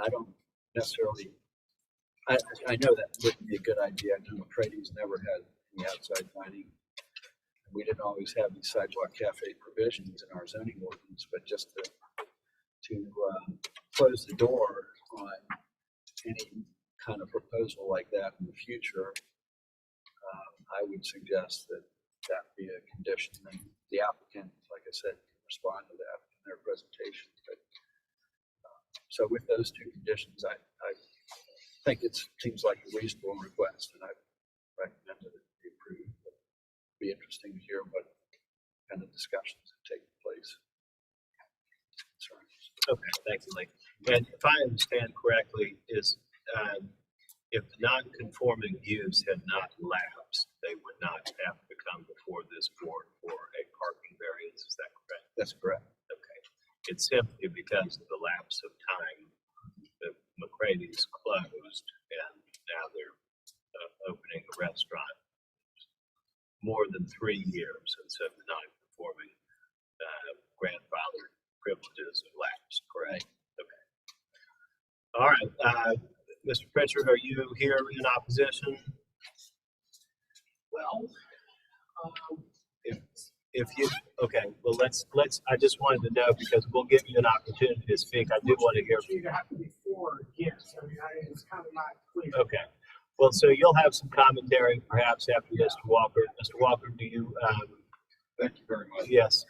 I don't necessarily, I know that wouldn't be a good idea. I know McCrady's never had any outside dining. We didn't always have these sidewalk cafe provisions in our zoning ordinance, but just to close the door on any kind of proposal like that in the future, I would suggest that be a condition, and the applicant, like I said, can respond to that in their presentation. But so with those 2 conditions, I think it seems like a reasonable request, and I recommend that it be approved. But it'd be interesting to hear what kind of discussions have taken place. Sorry. Okay, thank you, Lee. And if I understand correctly, is if the non-conforming use had not lapsed, they would not have to come before this board for a parking variance. Is that correct? That's correct. Okay. It's simply because of the lapse of time that McCrady's closed, and now they're opening a restaurant more than 3 years, and so the non-conforming grandfather privileges have lapsed, correct? Okay. All right, Mr. Pritchard, are you here in opposition? Well, If you, okay, well, I just wanted to know because we'll give you an opportunity to speak. I do want to hear. Either have to be for or against. I mean, it's kind of not clear. Okay, well, so you'll have some commentary perhaps after Mr. Walker. Mr. Walker, do you, Thank you very much. yes,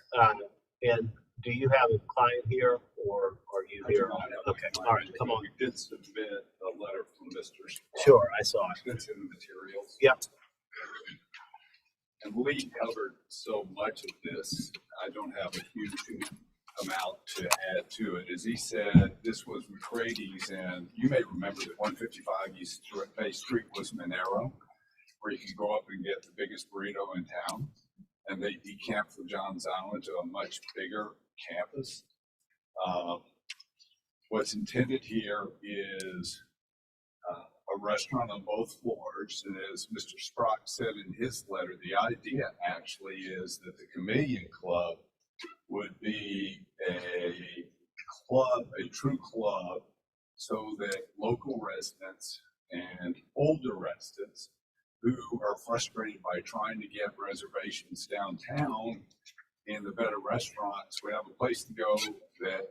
and do you have a client here or are you here? Okay, all right, come on. We did submit a letter from Mr. Sure, I saw it. It's in the materials. Yep. And Lee covered so much of this, I don't have a huge amount to add to it. As he said, this was McCrady's, and you may remember that 155 East Bay Street was Monero, where you could go up and get the biggest burrito in town. And they decamped from Johns Island to a much bigger campus. What's intended here is a restaurant on both floors, and as Mr. Sprock said in his letter, the idea actually is that the Chameleon Club would be a club, a true club, so that local residents and older residents who are frustrated by trying to get reservations downtown in the better restaurants would have a place to go that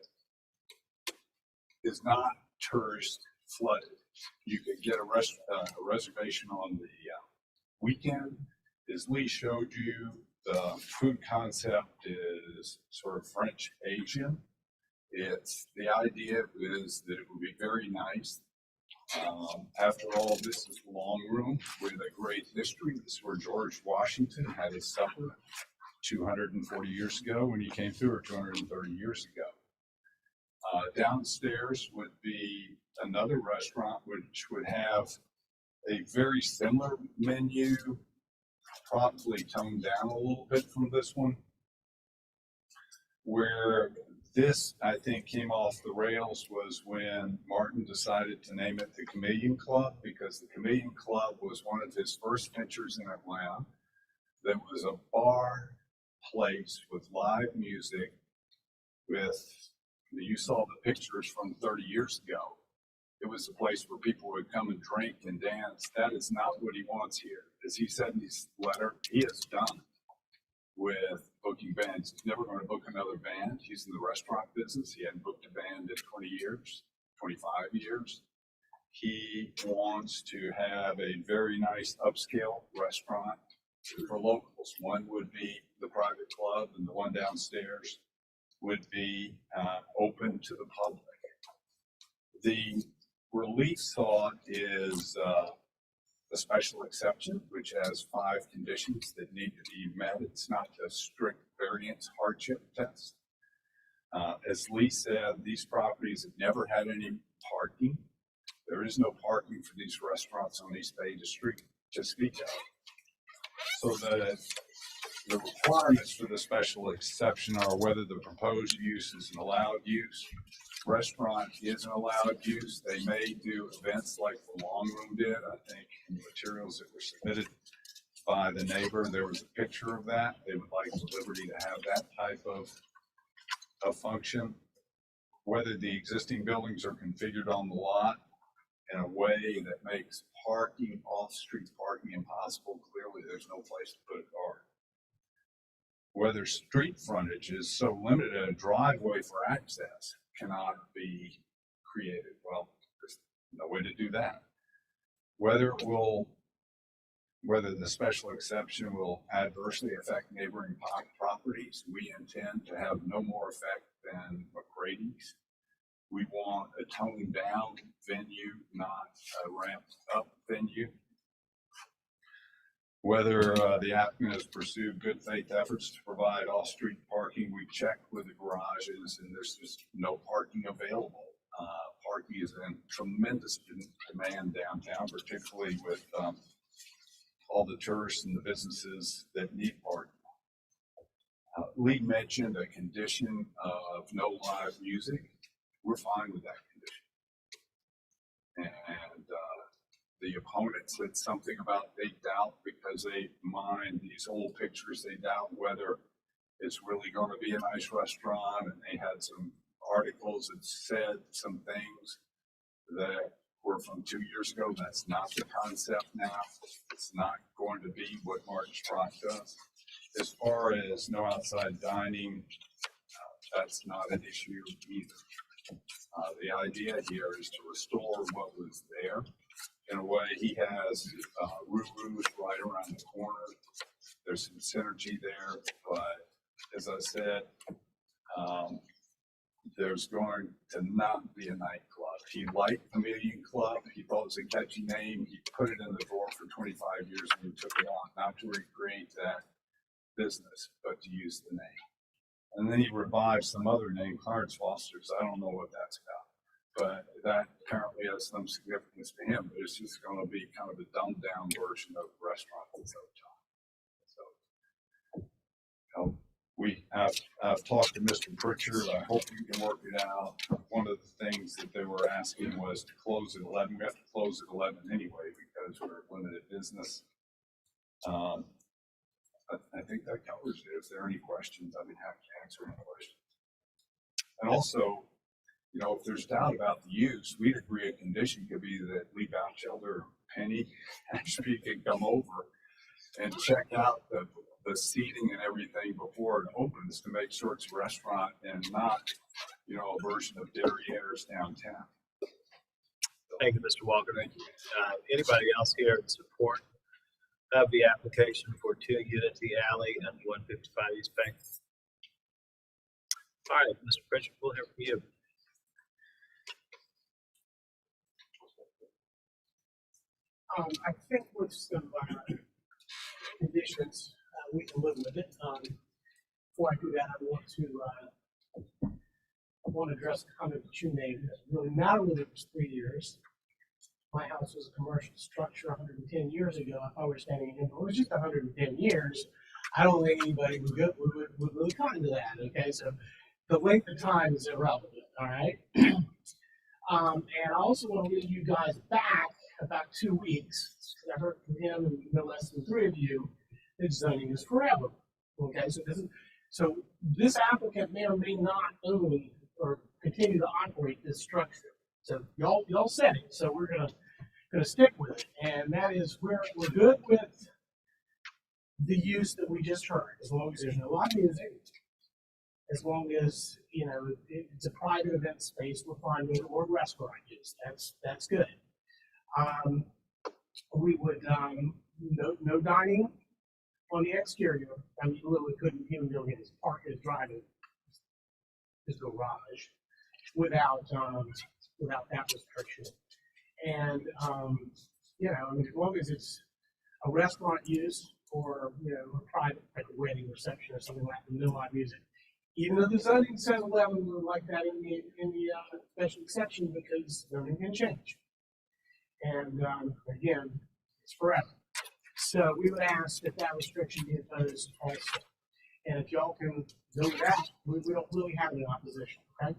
is not tourist flooded. You could get a reservation on the weekend. As Lee showed you, the food concept is sort of French Asian. The idea is that it would be very nice. After all, this is the long room with a great history. This is where George Washington had his supper 240 years ago when he came through, or 230 years ago. Downstairs would be another restaurant which would have a very similar menu, probably toned down a little bit from this one. Where this, I think, came off the rails was when Martin decided to name it the Chameleon Club, because the Chameleon Club was one of his first ventures in Atlanta. That was a bar place with live music you saw the pictures from 30 years ago. It was a place where people would come and drink and dance. That is not what he wants here. As he said in his letter, he is done with booking bands. He's never going to book another band. He's in the restaurant business. He hadn't booked a band in 20 years, 25 years. He wants to have a very nice upscale restaurant for locals. One would be the private club, and the one downstairs would be open to the public. The relief sought is a special exception, which has 5 conditions that need to be met. It's not a strict variance hardship test. As Lee said, these properties have never had any parking. There is no parking for these restaurants on East Bay Street to speak of. So the requirements for the special exception are whether the proposed use is an allowed use. Restaurant is an allowed use. They may do events like the Long Room did. I think in the materials that were submitted by the neighbor, there was a picture of that. They would like the liberty to have that type of function. Whether the existing buildings are configured on the lot in a way that makes parking, off-street parking impossible. Clearly, there's no place to put a car. Whether street frontage is so limited, a driveway for access cannot be created. Well, there's no way to do that. Whether the special exception will adversely affect neighboring properties, we intend to have no more effect than McCrady's. We want a toned down venue, not a ramped up venue. Whether the applicant has pursued good faith efforts to provide off-street parking, we checked with the garages and there's just no parking available. Parking is in tremendous demand downtown, particularly with all the tourists and the businesses that need parking. Lee mentioned a condition of no live music. We're fine with that condition. And The opponent said something about they doubt because they mined these old pictures, they doubt whether it's really going to be a nice restaurant, and they had some articles that said some things that were from 2 years ago. That's not the concept now. It's not going to be what Martin Sprock does. As far as no outside dining, that's not an issue either. The idea here is to restore what was there. In a way, he has Ruru's right around the corner. There's some synergy there, but as I said, there's going to not be a nightclub. He liked Chameleon Club. He thought it was a catchy name. He put it in the door for 25 years and he took it on, not to recreate that business, but to use the name. And then he revived some other name, Clarence Foster's. I don't know what that's about, but that apparently has some significance to him. But it's just going to be kind of a dumbed down version of a restaurant that's over time. So, you know, I've talked to Mr. Pritchard. I hope we can work it out. One of the things that they were asking was to close at 11. We have to close at 11 anyway because we're limited business. I think that covers it. If there are any questions, I'd be happy to answer any questions. And also, you know, if there's doubt about the use, we'd agree a condition could be that Lee Bouchelder, Penny, actually could come over and check out the seating and everything before it opens to make sure it's a restaurant and not, you know, a version of Derriere's downtown. Thank you, Mr. Walker. Thank you. Anybody else here in support of the application for 2 Unity Alley and 155 East Bank? All right, Mr. Pritchard, we'll hear from you. I think with some conditions, we can live with it. Before I do that, I want to address the comment that you made. It doesn't really matter whether it was 3 years. My house was a commercial structure 110 years ago. If I were standing in it, was just 110 years. I don't think anybody would really come to that. Okay, so the length of time is irrelevant. All right. And I also want to lead you guys back about 2 weeks. I heard from him and no less than 3 of you that zoning is forever. Okay, so this applicant may or may not own or continue to operate this structure. So y'all said it. So we're gonna stick with it, and that is we're good with the use that we just heard, as long as there's no live music, as long as you know it's a private event space. We're fine with it, or restaurant use. That's good. We would no dining on the exterior. I mean, you literally couldn't even go get his driving his garage without that restriction. And you know, I mean, as long as it's a restaurant use or you know a private like a wedding reception or something like that, no live music. Even though the zoning says 11, we would like that in the special exception because zoning can change. And again, it's forever. So we would ask that that restriction be imposed also. And if y'all can do that, we don't really have any opposition. Okay.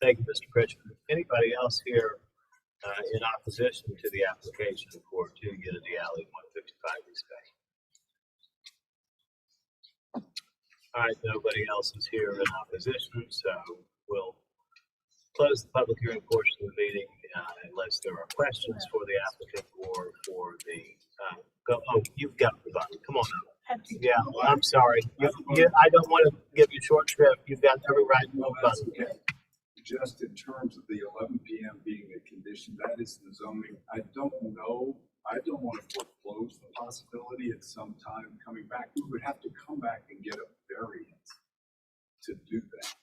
Thank you, Mr. Pritchard. Anybody else here in opposition to the application for 2 Unity Alley, 155 East Bay? All right, nobody else is here in opposition, so we'll close the public hearing portion of the meeting unless there are questions for the applicant or for the you've got the button. Come on now. Yeah, I'm sorry. I don't want to give you short shrift. You've got every right to move button. Okay. Just in terms of the 11 p.m. being a condition, that is the zoning. I don't know. I don't want to foreclose the possibility at some time coming back. We would have to come back and get a variance to do that.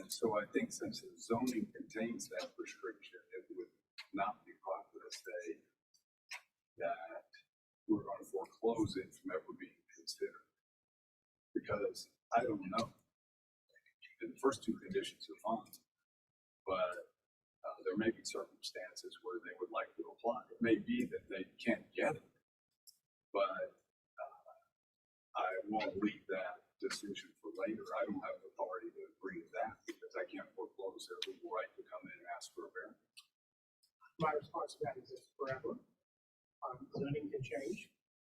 And so I think since the zoning contains that restriction, it would not be proper to say that we're going to foreclose it from ever being considered. Because I don't know. And the first 2 conditions are fine. But there may be circumstances where they would like to apply. It may be that they can't get it, but I won't leave that decision for later. I don't have authority to agree to that because I can't foreclose their legal right to come in and ask for a variance. My response to that is it's forever. zoning can change.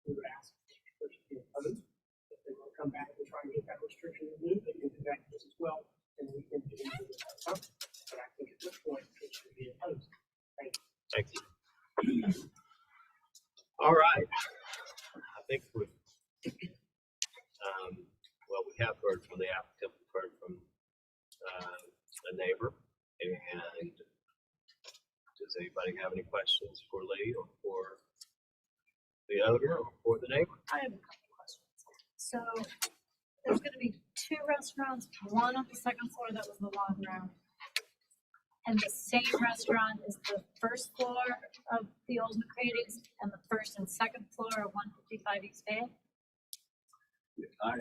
We would ask for it to be opposed. If they want to come back and try and get that restriction removed, they can do that just as well, and we can do it without comment. But I think at this point, it should be opposed. Thank you. All right. I think we've, well, we have heard from the applicant, we've heard from a neighbor, and does anybody have any questions for Lee or for the owner or for the neighbor? I have a couple questions. So there's gonna be two restaurants, one on the second floor that was the long room. And the same restaurant is the first floor of the old McCrady's and the first and second floor of 155 East Bay. I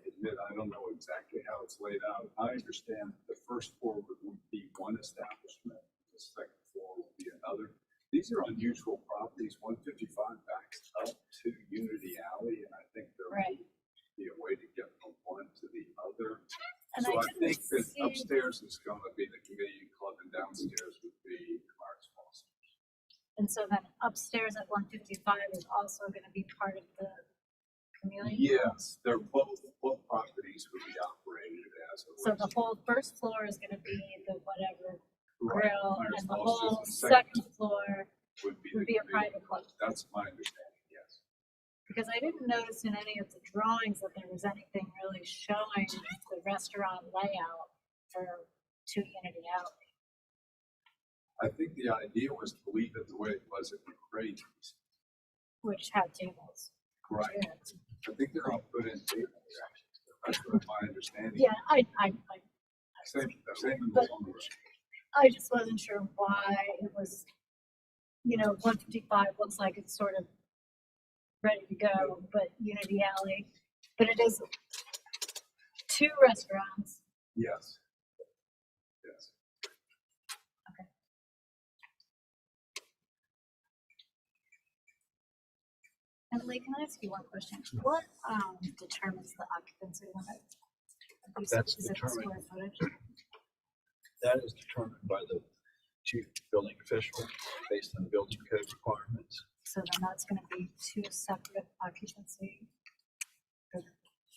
admit, I don't know exactly how it's laid out. I understand the first floor would be one establishment, the second floor would be another. These are unusual properties. 155 backs up to Unity Alley, and I think there Right. may be a way to get from one to the other. And So I didn't think that see- upstairs is gonna be the community club and downstairs would be Clark's Falls. And so then upstairs at 155 is also gonna be part of the community? Yes, they're both properties would be operated as. a So the whole first floor is gonna be the whatever Right. grill, Clark's and the Falls is whole the second floor, would be would the be a community private club. club. That's my understanding, yes. because I didn't notice in any of the drawings that there was anything really showing the restaurant layout for 2 Unity Alley. I think the idea was to leave it the way it was at McCrady's. Which had tables. Right. I think they're all put in tables. That's what my understanding. Yeah, Same in But- the long I just wasn't sure why it was, 155 looks like it's sort of ready to go, but Unity Alley, but it is 2 restaurants. Yes. Yes. And Lee, can I ask you one question? What determines the occupancy limit? That's Is it the determined. square footage? That is determined by the chief building official based on building code requirements. So then that's gonna be 2 separate occupancy.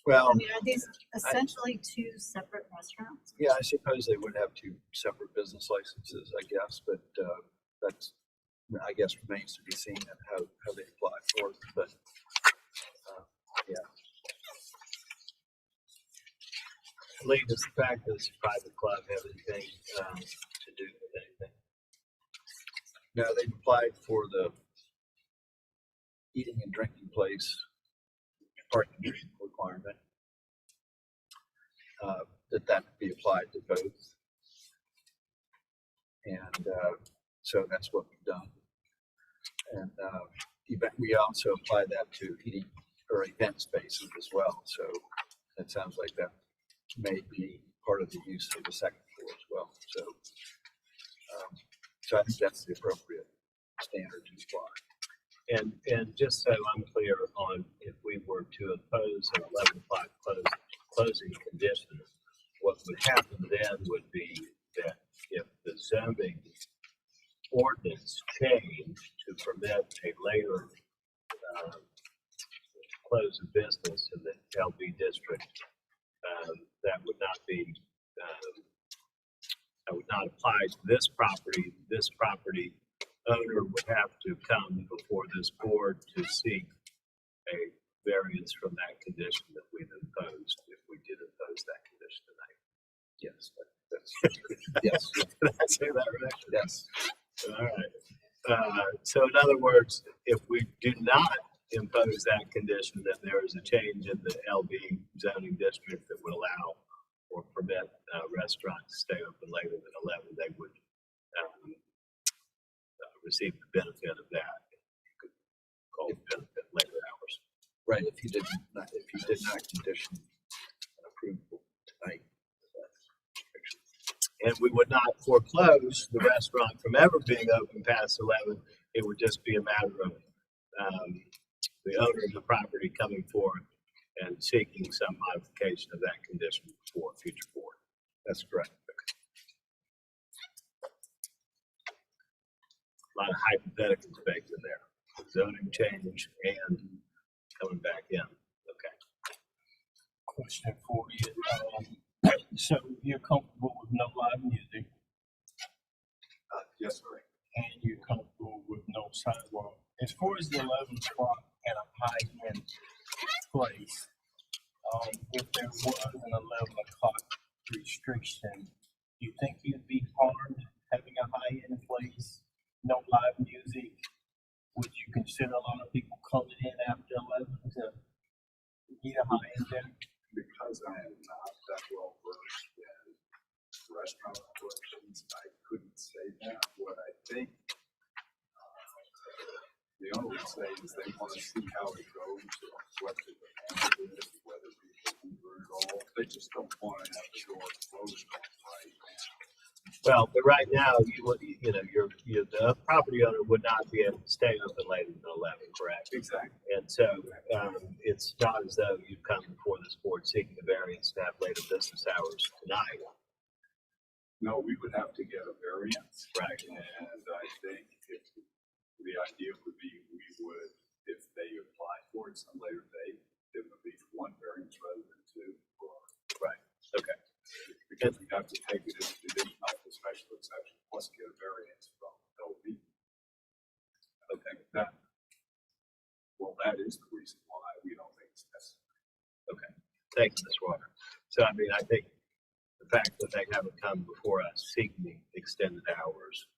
Well, I mean, are these essentially 2 separate restaurants? yeah, I suppose they would have 2 separate business licenses, I guess, but that's, I guess, remains to be seen at how they apply for it, but yeah. Lee, does the fact that it's a private club have anything to do with anything? No, they applied for the eating and drinking place parking requirement. That be applied to both. And so that's what we've done. And we also applied that to eating or event spaces as well. So it sounds like that may be part of the use of the second floor as well. So I think that's the appropriate standard to apply. And just so I'm clear on if we were to impose an 11:05 closing condition, what would happen then would be that if the zoning ordinance changed to permit a later close of business in the LB district, that would not be, that would not apply to this property. This property owner would have to come before this board to seek a variance from that condition that we've imposed, if we did impose that condition tonight. Yes, yes, Did I say that right? yes. All right. So in other words, if we do not impose that condition, then there is a change in the LB zoning district that would allow or permit restaurants to stay open later than 11, they would receive the benefit of that. You could call it benefit later hours. Right, if you did not condition approval tonight. And we would not foreclose the restaurant from ever being open past 11. It would just be a matter of the owner of the property coming forth and seeking some modification of that condition for a future board. That's correct. A lot of hypotheticals baked in there. zoning change and coming back in. Okay. Question for you. So you're comfortable with no live music Yes, sir. and you're comfortable with no sidewalk. As far as the 11 o'clock and a high-end place, if there was an 11 o'clock restriction, do you think you'd be harmed having a high-end place, no live music? Would you consider a lot of people coming in after 11 to get a high-end there? Because I am not that well versed in restaurant operations, I couldn't say that. What I think the owner would say is they want to see how it goes, or what the demand is, whether people convert at all. They just don't want to have the door closed right now. Well, but right now, the property owner would not be able to stay open later than 11, correct? Exactly. And so, it's not as though you've come before this board seeking a variance to have later business hours tonight. No, we would have to get a variance. Right. And I think if the idea would be we would, if they apply for it some later date, it would be one variance rather than two. Right. Okay. Because we have to take it as condition of the special exception plus get a variance from LB. Okay, that is the reason why we don't think it's necessary. Okay. Thank you, Ms. Walker. So, I mean, I think the fact that they haven't come before us seeking extended hours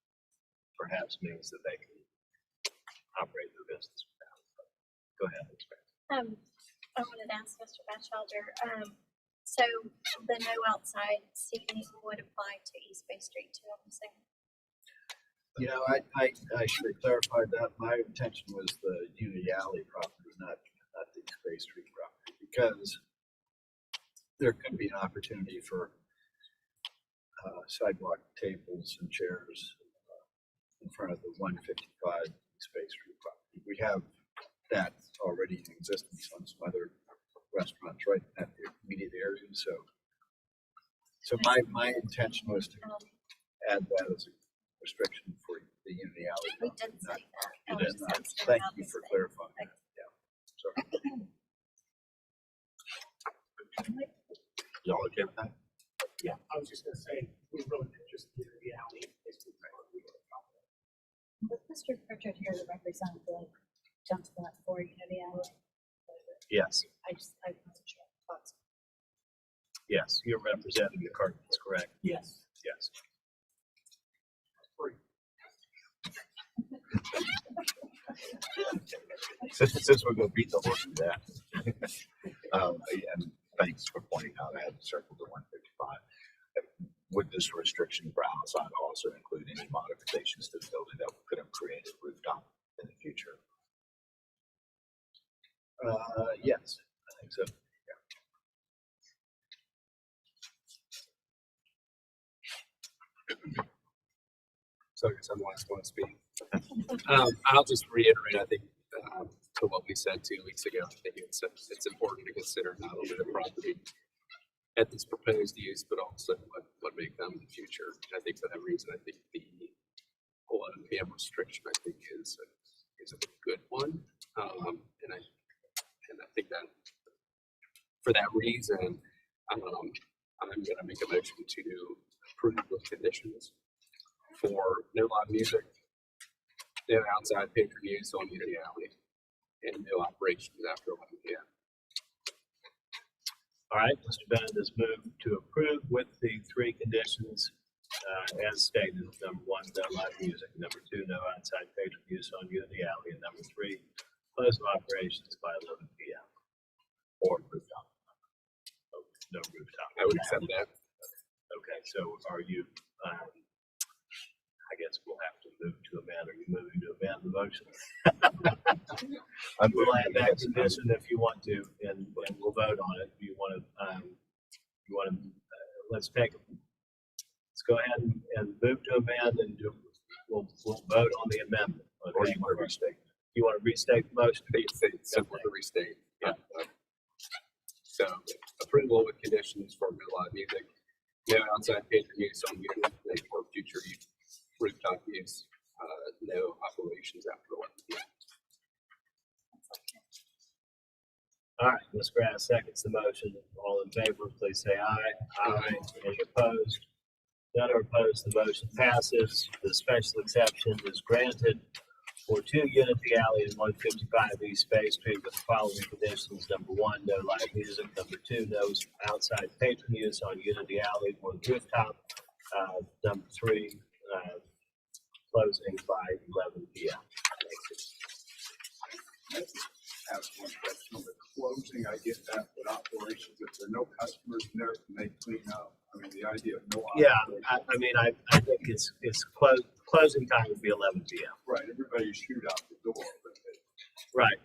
perhaps means that they can operate their business without. Go ahead, Ms. Grant. I wanted to ask Mr. Batchelder, so the no outside seating would apply to East Bay Street too, I'm assuming? You know, I should have clarified that. My intention was the Unity Alley property, not the East Bay Street property, because there could be an opportunity for sidewalk tables and chairs in front of the 155 East Bay Street property. We have that already in existence on some other restaurants right in that immediate area. So my intention was to add that as a restriction for the Unity Alley. We did say that. I You was did just not. asking Thank about you the for state. clarifying that. Yeah. Sorry. Y'all okay with that? Yeah, I was just gonna say, we really did just do the alley. Was Mr. Pritchard here to represent the gentleman at 4 Unity Alley? Yes. I wasn't sure. Thoughts. Yes. You're representing the Cardinals, correct? Yes. Yes. Since we're gonna beat the horse to death. And thanks for pointing out I had circled the 155. Would this restriction for outside also include any modifications to the building that could have created rooftop in the future? Yes, I think so. So I guess I'm the last one to speak. I'll just reiterate, I think, to what we said 2 weeks ago. I think it's important to consider not only the property at this proposed use, but also what may come in the future. And I think for that reason, I think the 11 p.m. restriction, I think, is a good one. And I think that for that reason, I'm going to make a motion to approve with conditions for no live music, no outside patron use on Unity Alley, and no operations after 11 p.m. All right, Mr. Bennett has moved to approve with the three conditions as stated. Number one, no live music. Number two, no outside patron use on Unity Alley. And number three, close of operations by 11 p.m. Or rooftop. Oh, no rooftop. I would accept that. Okay, so are you, I guess we'll have to move to amend. Are you moving to amend the motion? We'll add that condition if you want to, and we'll vote on it. You want to, let's go ahead and move to amend, and we'll vote on the amendment. Okay? Or you want to restate? You want to restate the motion? I think it's simple to restate. Yeah. So approval with conditions for no live music, no outside patron use on Unity or future use, rooftop use, no operations after 11 p.m. All right, Ms. Grass seconds the motion. All in favor, please say aye. Aye. Any opposed? None are opposed. The motion passes. The special exception is granted for 2 Unity Alley and 155 East Bay Street with the following conditions. Number 1, no live music. Number 2, no outside patron use on Unity Alley or the rooftop. Number 3, closing by 11 p.m. Ask one question on the closing. I get that, but operations, if there are no customers in there, can they clean up? I mean, the idea of no. Yeah, I think it's closing time would be 11 p.m. Right, everybody shoot out the door, but Right.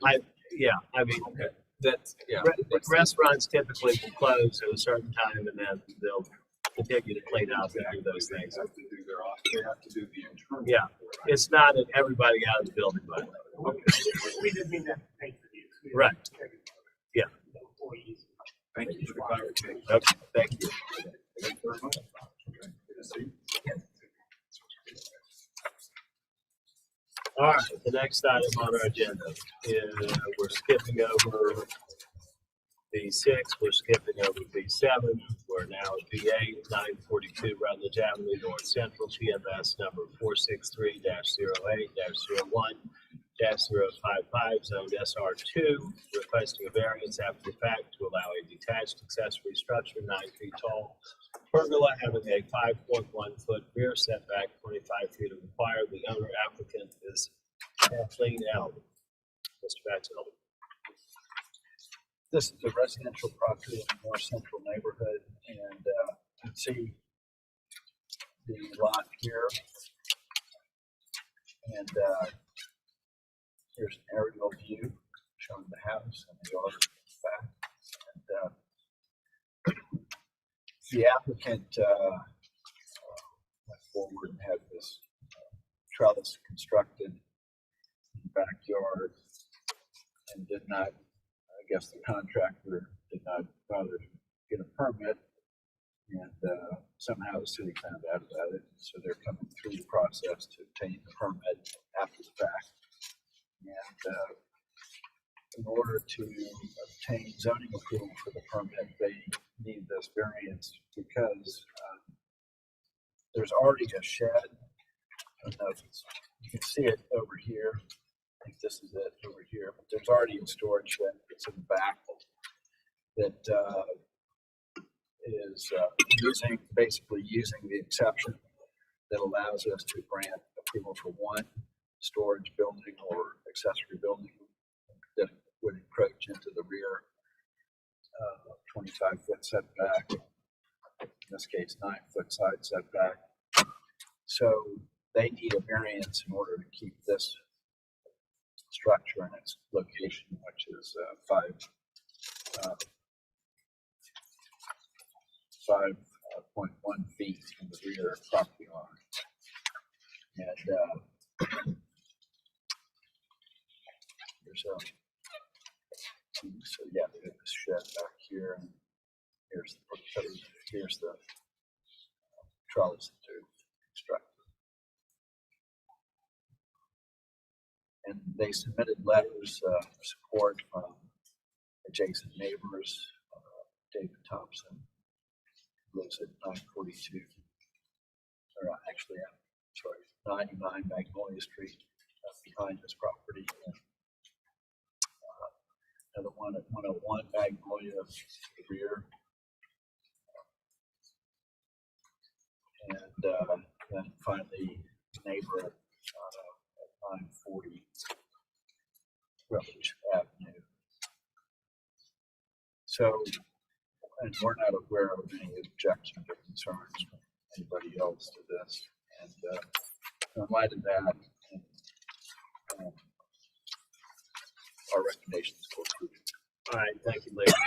That's, yeah. Restaurants typically will close at a certain time and then they'll continue to clean up and do those things. they have to do they have to do the internal. Yeah, it's not an everybody out of the building, but We didn't mean that to pay for these. We Right. Yeah. Employees. Thank you for the clarification. okay, thank you. Thank you very much. Okay, good to see you. All right, the next item on our agenda is we're skipping over B6, we're skipping over B7, we're now at B8, 942 Rutledge Avenue, North Central, TMS number 463-08-01-055, zoned SR2, requesting a variance after the fact to allow a detached accessory structure 9 feet tall, pergola having a 5.1 foot rear setback, 25 feet of required. The owner applicant is Kathleen L. Mr. Batchelder. This is a residential property in the North Central neighborhood, and you can see the lot here. And here's an aerial view showing the house and the yard back. And the applicant went forward and had this trellis constructed in the backyard and did not, I guess the contractor did not bother to get a permit, and somehow the city found out about it, so they're coming through the process to obtain the permit after the fact. And in order to obtain zoning approval for the permit, they need this variance because there's already a shed. I don't know if you can see it over here. I think this is it over here, but there's already a storage shed that's in the back that is basically using the exception that allows us to grant approval for one storage building or accessory building that would encroach into the rear 25-foot setback, in this case 9-foot side setback. So they need a variance in order to keep this structure in its location, which is 5.1 feet from the rear property line. And there's so yeah, there's this shed back here, and here's the trellis to construct. And they submitted letters of support from adjacent neighbors. David Thompson lives at 942, or actually, I'm sorry, 99 Magnolia Street, behind his property. And, another one at 101 Magnolia to the rear. And then finally, neighbor at 940 Rutledge Avenue. So, and we're not aware of any objections or concerns from anybody else to this. And in light of that, our recommendations for approval. All right, thank you, ladies.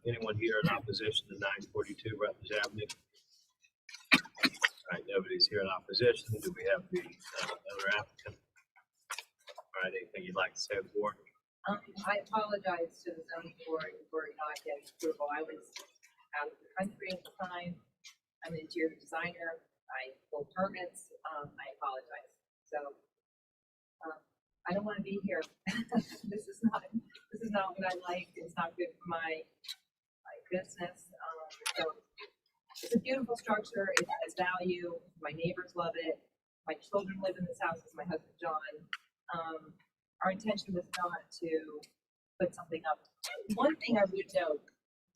Anyone here in opposition to 942 Rutledge Avenue? All right, nobody's here in opposition. Do we have the other applicant? All right, anything you'd like to say to the board? I apologize to the zoning board for not getting approval. I was out of the country at the time. I'm an interior designer. I pulled permits. I apologize. So I don't want to be here. This is not not what I like, it's not good for my business, so it's a beautiful structure, it has value, my neighbors love it, my children live in this house with my husband John. Our intention was not to put something up. One thing I would note,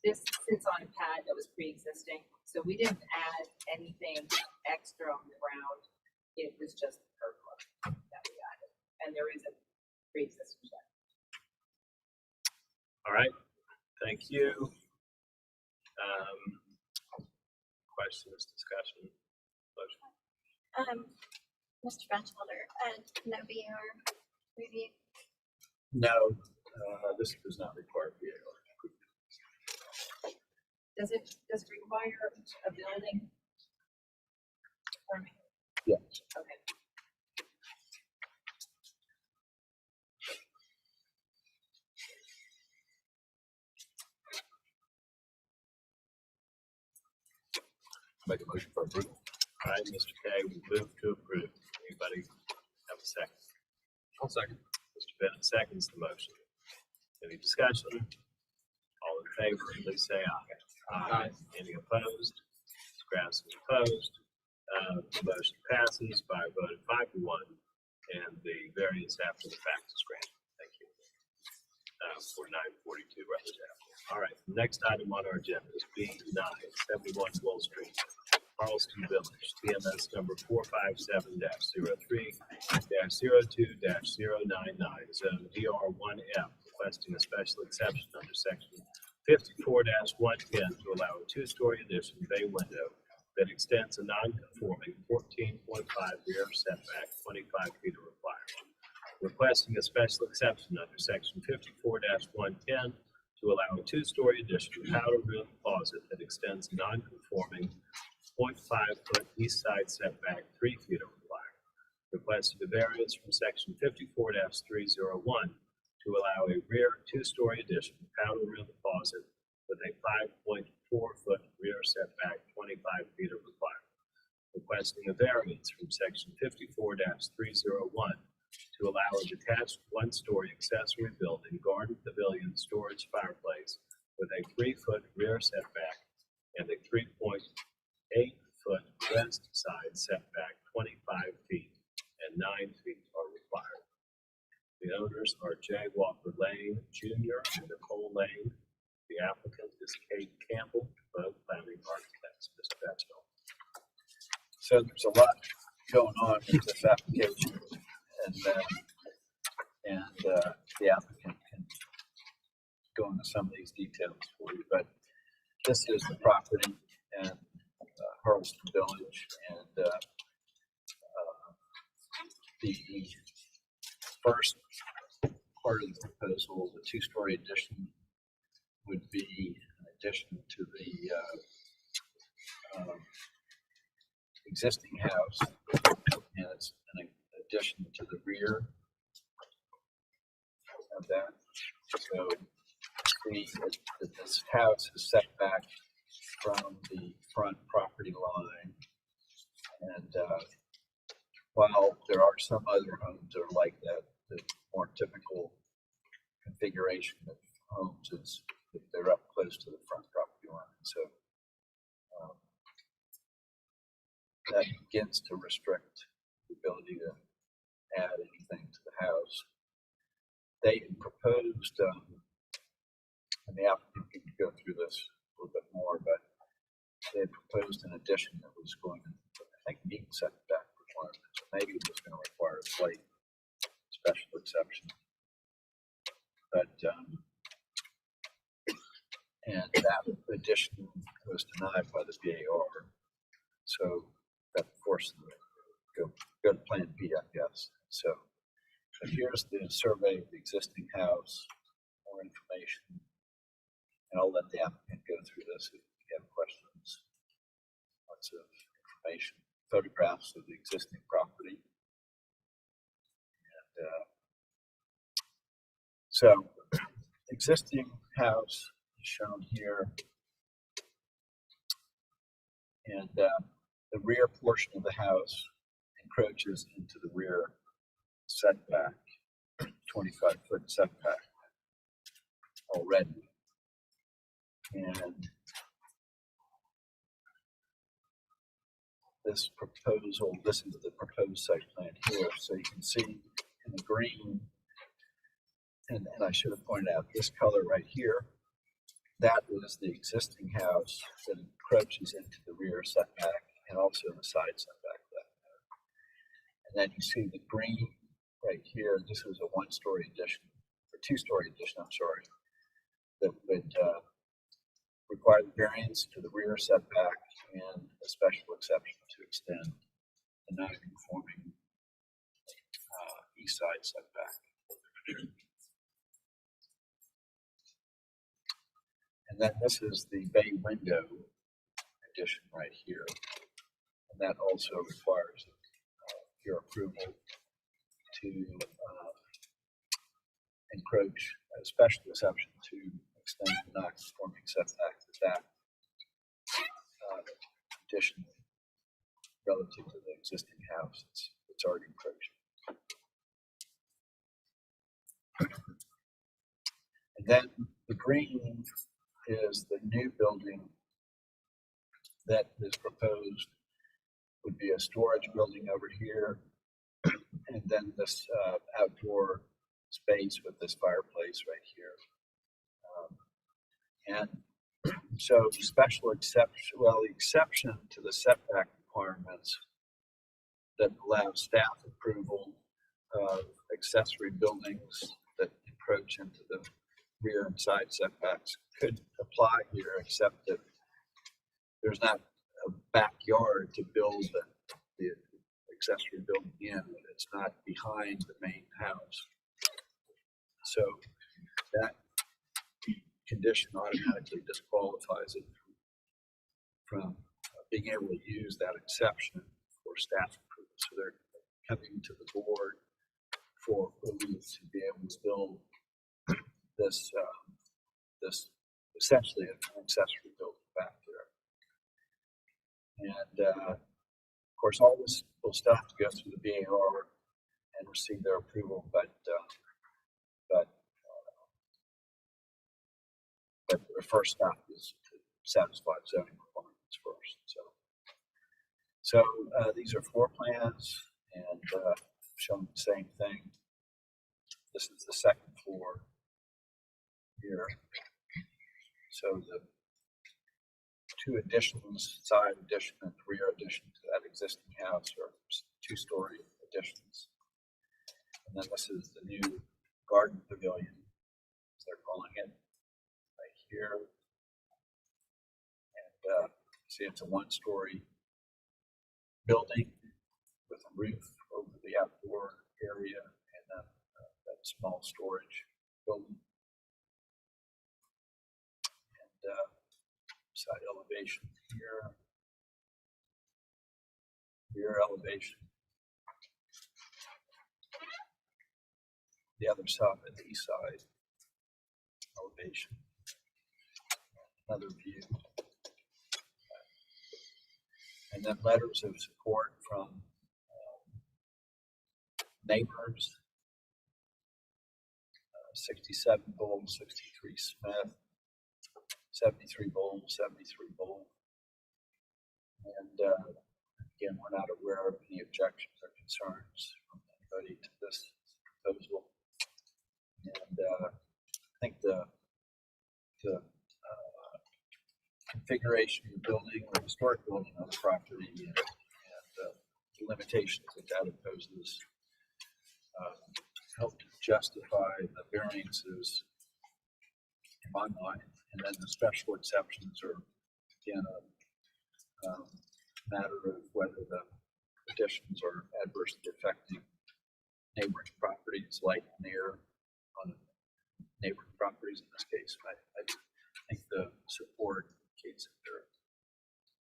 this sits on a pad that was pre-existing, so we didn't add anything extra on the ground. It was just the pergola that we added, and there is a pre-existing shed. All right, thank you. Questions, discussion, motion? Mr. Batchelder, no BR review. No, this does not require BAR. Does it require a building permit? Yes. Okay. Make a motion for approval. All right, Mr. K, we move to approve. Anybody have a second? I'll second. Mr. Bennett seconds the motion. Any discussion? All in favor, please say aye. Aye. Any opposed? Ms. Grass is opposed. The motion passes by a vote of 5-1, and the variance after the fact is granted. Thank you. For 942 Rutledge Avenue. All right, the next item on our agenda is B9, 71 Wall Street, Charleston Village, TMS number 457-03-02-099, zone DR1F, requesting a special exception under section 54-110 to allow a two-story addition bay window that extends a non-conforming 14.5 rear setback, 25 feet are required. Requesting a special exception under section 54-110 to allow a two-story addition powder room closet that extends a non-conforming 0.5-foot east side setback, 3 feet are required. Requesting a variance from section 54-301 to allow a rear two-story addition powder room closet with a 5.4-foot rear setback, 25 feet are required. Requesting a variance from section 54-301 to allow a detached one-story accessory building, garden pavilion, storage fireplace with a 3-foot rear setback and a 3.8-foot west side setback, 25 feet and 9 feet are required. The owners are J. Walker Lane Jr. and Nicole Lane. The applicant is Kate Campbell, both planning architects. Mr. Batchelder. So there's a lot going on with this application, and the applicant can go into some of these details for you, but this is the property in Charleston Village, and the first part of the proposal, the two-story addition, would be an addition to the existing house, and it's an addition to the rear of that. So this house is set back from the front property line, and while there are some other homes that are like that, the more typical configuration of homes is that they're up close to the front property line. So that begins to restrict the ability to add anything to the house. They had proposed, and the applicant can go through this a little bit more, but they had proposed an addition that was going to, I think, meet setback requirements. Maybe it was going to require a slight special exception. But, and that addition was denied by the BAR. So that forced them to go to Plan B, I guess. So here's the survey of the existing house, more information, and I'll let the applicant go through this if you have questions. Lots of information, photographs of the existing property. And so existing house is shown here, and the rear portion of the house encroaches into the rear setback, 25-foot setback. already. And this proposal, this is the proposed site plan here. So you can see in the green, and I should have pointed out this color right here, that is the existing house that encroaches into the rear setback and also the side setback. And then you see the green right here. This was a one-story addition, or two-story addition, I'm sorry, that would require the variance to the rear setback and a special exception to extend the non-conforming east side setback. And then this is the bay window addition right here. And that also requires your approval to encroach a special exception to extend the non-conforming setback to that addition relative to the existing house. It's already encroaching. And then the green is the new building that is proposed. Would be a storage building over here, and then this outdoor space with this fireplace right here. And so special exception, well, the exception to the setback requirements that allow staff approval of accessory buildings that encroach into the rear and side setbacks could apply here, except that there's not a backyard to build the accessory building in, and it's not behind the main house. So that condition automatically disqualifies it from being able to use that exception for staff approval. So they're coming to the board for relief to be able to build this this essentially an accessory building back there. And of course, all this will still have to go through the BAR and receive their approval, but the first step is to satisfy zoning requirements first. So these are floor plans, and showing the same thing. This is the second floor here. So the two additions, side addition and rear addition to that existing house, are two-story additions. And then this is the new garden pavilion, as they're calling it, right here. And see, it's a one-story building with a roof over the outdoor area and then that small storage building. And side elevation here, rear elevation. The other side, the east side elevation. Another view. And then letters of support from neighbors. 67 Bull, 63 Smith, 73 Bull, 73 Bull. And again, we're not aware of any objections or concerns from anybody to this proposal. And I think the configuration of the building, the historic building on the property, and the limitations that that imposes help to justify the variances in my mind. And then the special exceptions are, again, a matter of whether the additions are adversely affecting neighboring properties, like near on neighboring properties in this case. I think the support indicates that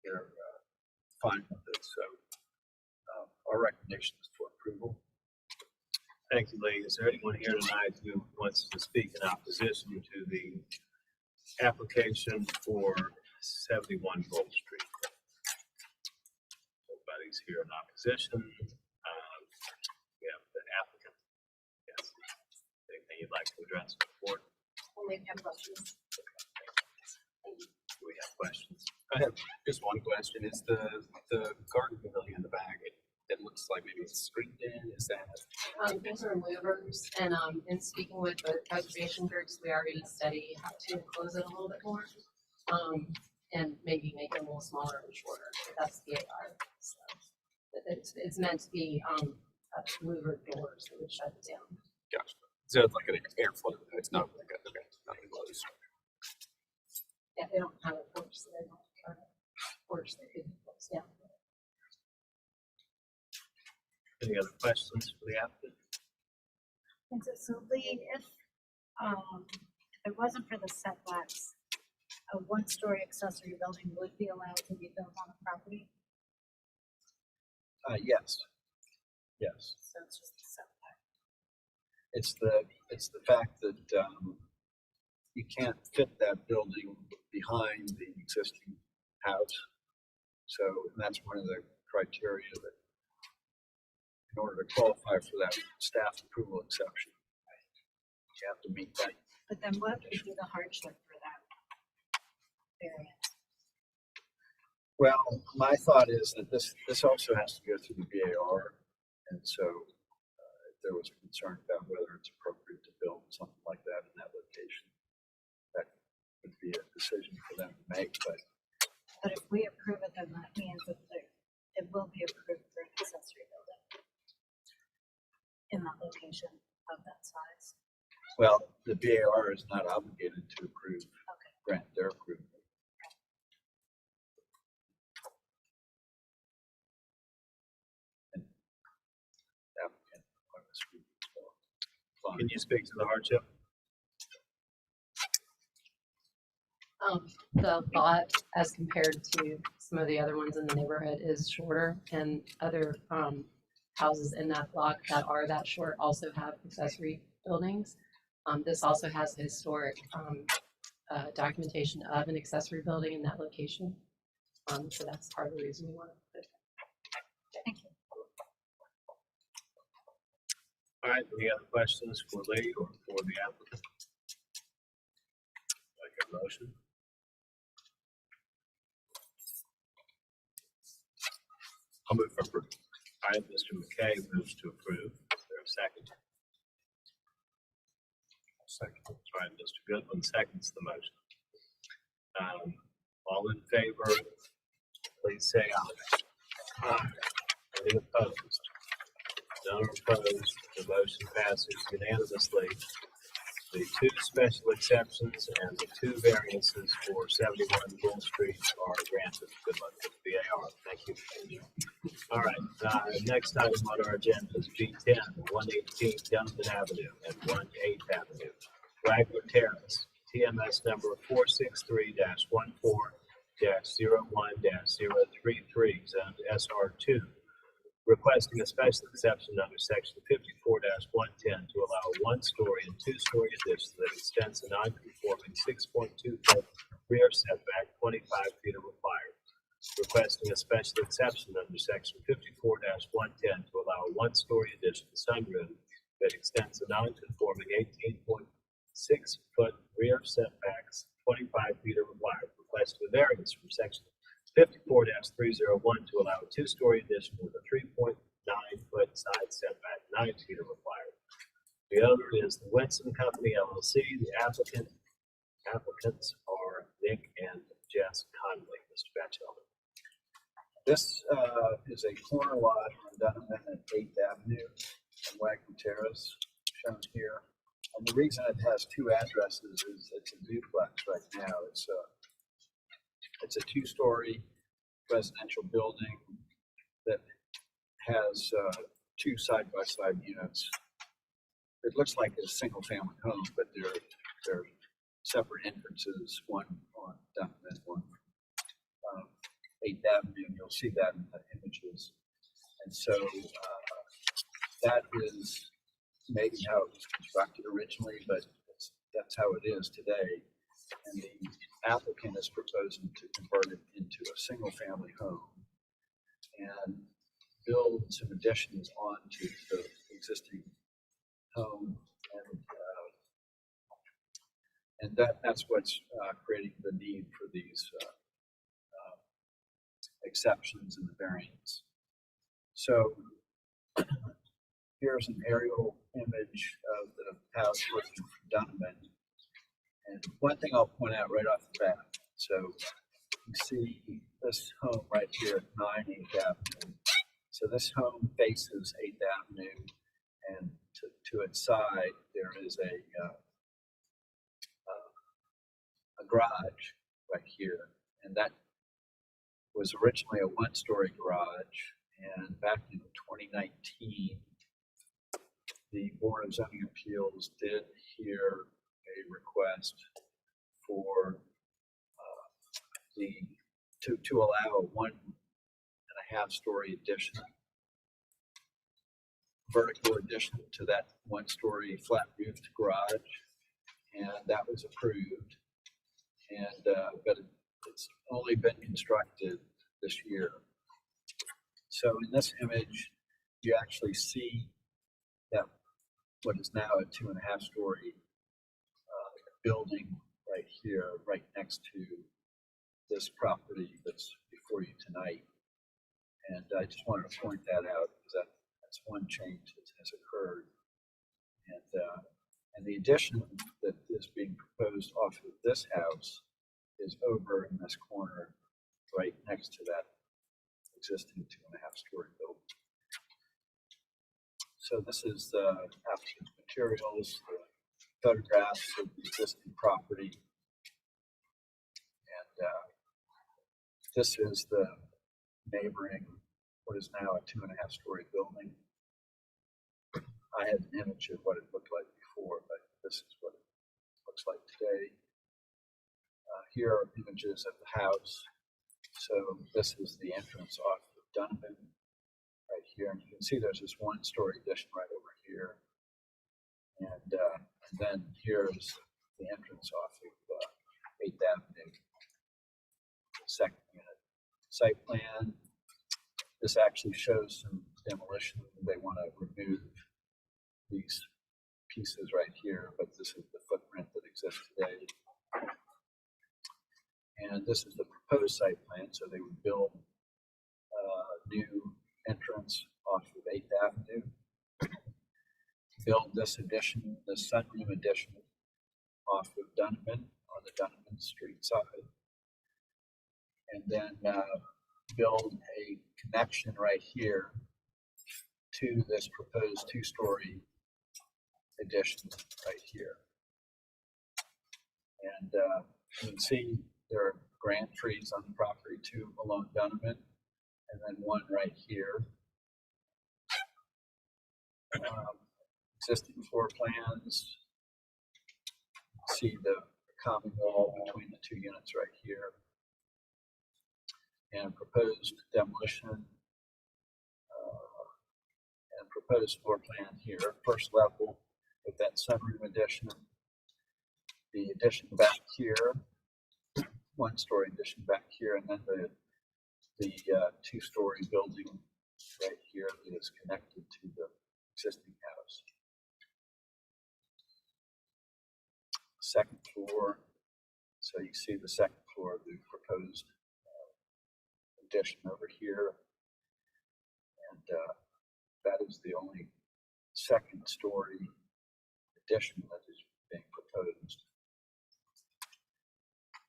they're fine with it. So our recommendation is for approval. Thank you, Lee. Is there anyone here tonight who wants to speak in opposition to the application for 71 Gold Street? Nobody's here in opposition. We have the applicant. Yes. Anything you'd like to address before? Only if you have questions. Do we have questions? I have just one question. Is the garden pavilion in the back, it looks like maybe it's screened in, is that? These are louvers, and in speaking with the preservation groups, we already study how to enclose it a little bit more. And maybe make it a little smaller and shorter. That's the AR. So it's meant to be louver doors that would shut it down. Gotcha. So it's like an airflow. It's not like a, okay, not enclosed. Yeah, they don't have a porch, so they don't have a porch that could close down. Any other questions for the applicant? And so Lee, if it wasn't for the setbacks, a one-story accessory building would be allowed to be built on the property, Yes. Yes. so it's just the setback. It's the fact that, you can't fit that building behind the existing house. So, and that's one of the criteria that in order to qualify for that staff approval exception, you have to meet that. But then what would be the hardship for that variance? Well, my thought is that this also has to go through the BAR, and so if there was a concern about whether it's appropriate to build something like that in that location, that would be a decision for them to make. But if we approve it, then that means that it will be approved for an accessory building in that location of that size. Well, the BAR is not obligated to approve, grant their approval. And the applicant might speak as well. Can you speak to the hardship? The lot, as compared to some of the other ones in the neighborhood, is shorter, and other houses in that block that are that short also have accessory buildings. This also has historic documentation of an accessory building in that location. So that's part of the reason we want to put it. Thank you. All right, any other questions for Lee or for the applicant? Like a motion? I'll move for approval. All right, Mr. McKay moves to approve. Is there a second? Second. All right, Mr. Goodwin seconds the motion. All in favor, please say aye. Aye. Any opposed? None opposed. The motion passes unanimously. The two special exceptions and the two variances for 71 Bull Street are granted. Good luck with the BAR. Thank you. All right, next item on our agenda is B10, 118 Duncan Avenue and 18th Avenue, Wagner Terrace, TMS number 463-14-01-033, zoned SR2, requesting a special exception under section 54-110 to allow a one-story and two-story addition that extends a non-conforming 6.2-foot rear setback, 25 feet are required. Requesting a special exception under section 54-110 to allow a one-story addition sunroom that extends a non-conforming 18.6-foot rear setbacks, 25 feet are required. Requesting a variance from section 54-301 to allow a two-story addition with a 3.9-foot side setback, 9 feet are required. The other is the Winston Company LLC. The applicants are Nick and Jess Conley. Mr. Batchelder. This is a corner lot on Dunham and 8th Avenue and Wagner Terrace, shown here. And the reason it has two addresses is it's a duplex right now. It's a two-story residential building that has two side-by-side units. It looks like a single-family home, but they're separate entrances, one on Dunham and one 8th Avenue, and you'll see that in the images. And so that is maybe how it was constructed originally, but that's how it is today. And the applicant is proposing to convert it into a single-family home and build some additions onto the existing home And that's what's creating the need for these exceptions in the variance. So here's an aerial image of the house looking from Donovan. And one thing I'll point out right off the bat, so you see this home right here at 9 8th Avenue. So this home faces 8th Avenue, and to its side there is a garage right here, and that was originally a one-story garage. And back in 2019, the Board of Zoning Appeals did hear a request for to allow a 1.5-story addition, vertical addition to that one-story flat-roofed garage, and that was approved. And but it's only been constructed this year. So in this image, you actually see that what is now a 2.5-story building right here, right next to this property that's before you tonight. And I just wanted to point that out because that's one change that has occurred. And the addition that is being proposed off of this house is over in this corner, right next to that existing 2.5-story building. So this is the applicant's materials, the photographs of the existing property, and this is the neighboring, what is now a 2.5-story building. I had an image of what it looked like before, but this is what it looks like today. Here are images of the house. So this is the entrance off of Donovan right here. And you can see there's this one-story addition right over here. And then here's the entrance off of 8th Avenue, second unit. Site plan. This actually shows some demolition. They want to remove these pieces right here, but this is the footprint that exists today. And this is the proposed site plan, so they would build a new entrance off of 8th Avenue, build this addition, this sunroom addition off of Donovan, on the Donovan Street side, and then build a connection right here to this proposed 2-story addition right here. And you can see there are grand trees on the property too along Donovan, and then one right here. Existing floor plans. See the common wall between the two units right here. And proposed demolition. And proposed floor plan here. First level with that sunroom addition. The addition back here. One-story addition back here, and then the 2-story building right here that is connected to the existing house. Second floor, so you see the second floor of the proposed addition over here, and that is the only second-story addition that is being proposed.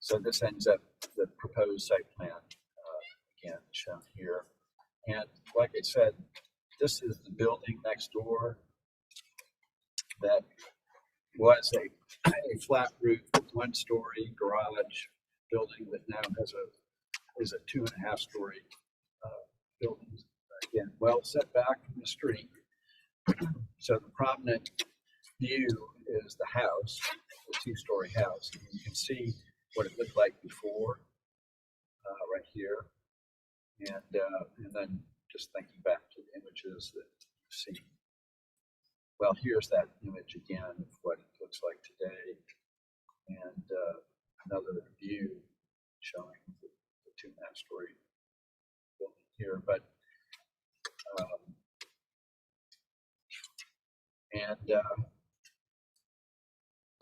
So this ends up the proposed site plan, again shown here. And like I said, this is the building next door that was a flat roof, 1-story garage building that now is a 2.5-story building. Again, well set back from the street. So the prominent view is the house, the 2-story house. And you can see what it looked like before, right here, and then just thinking back to the images that you've seen. Well, here's that image again of what it looks like today, and another view showing the 2.5-story building here. But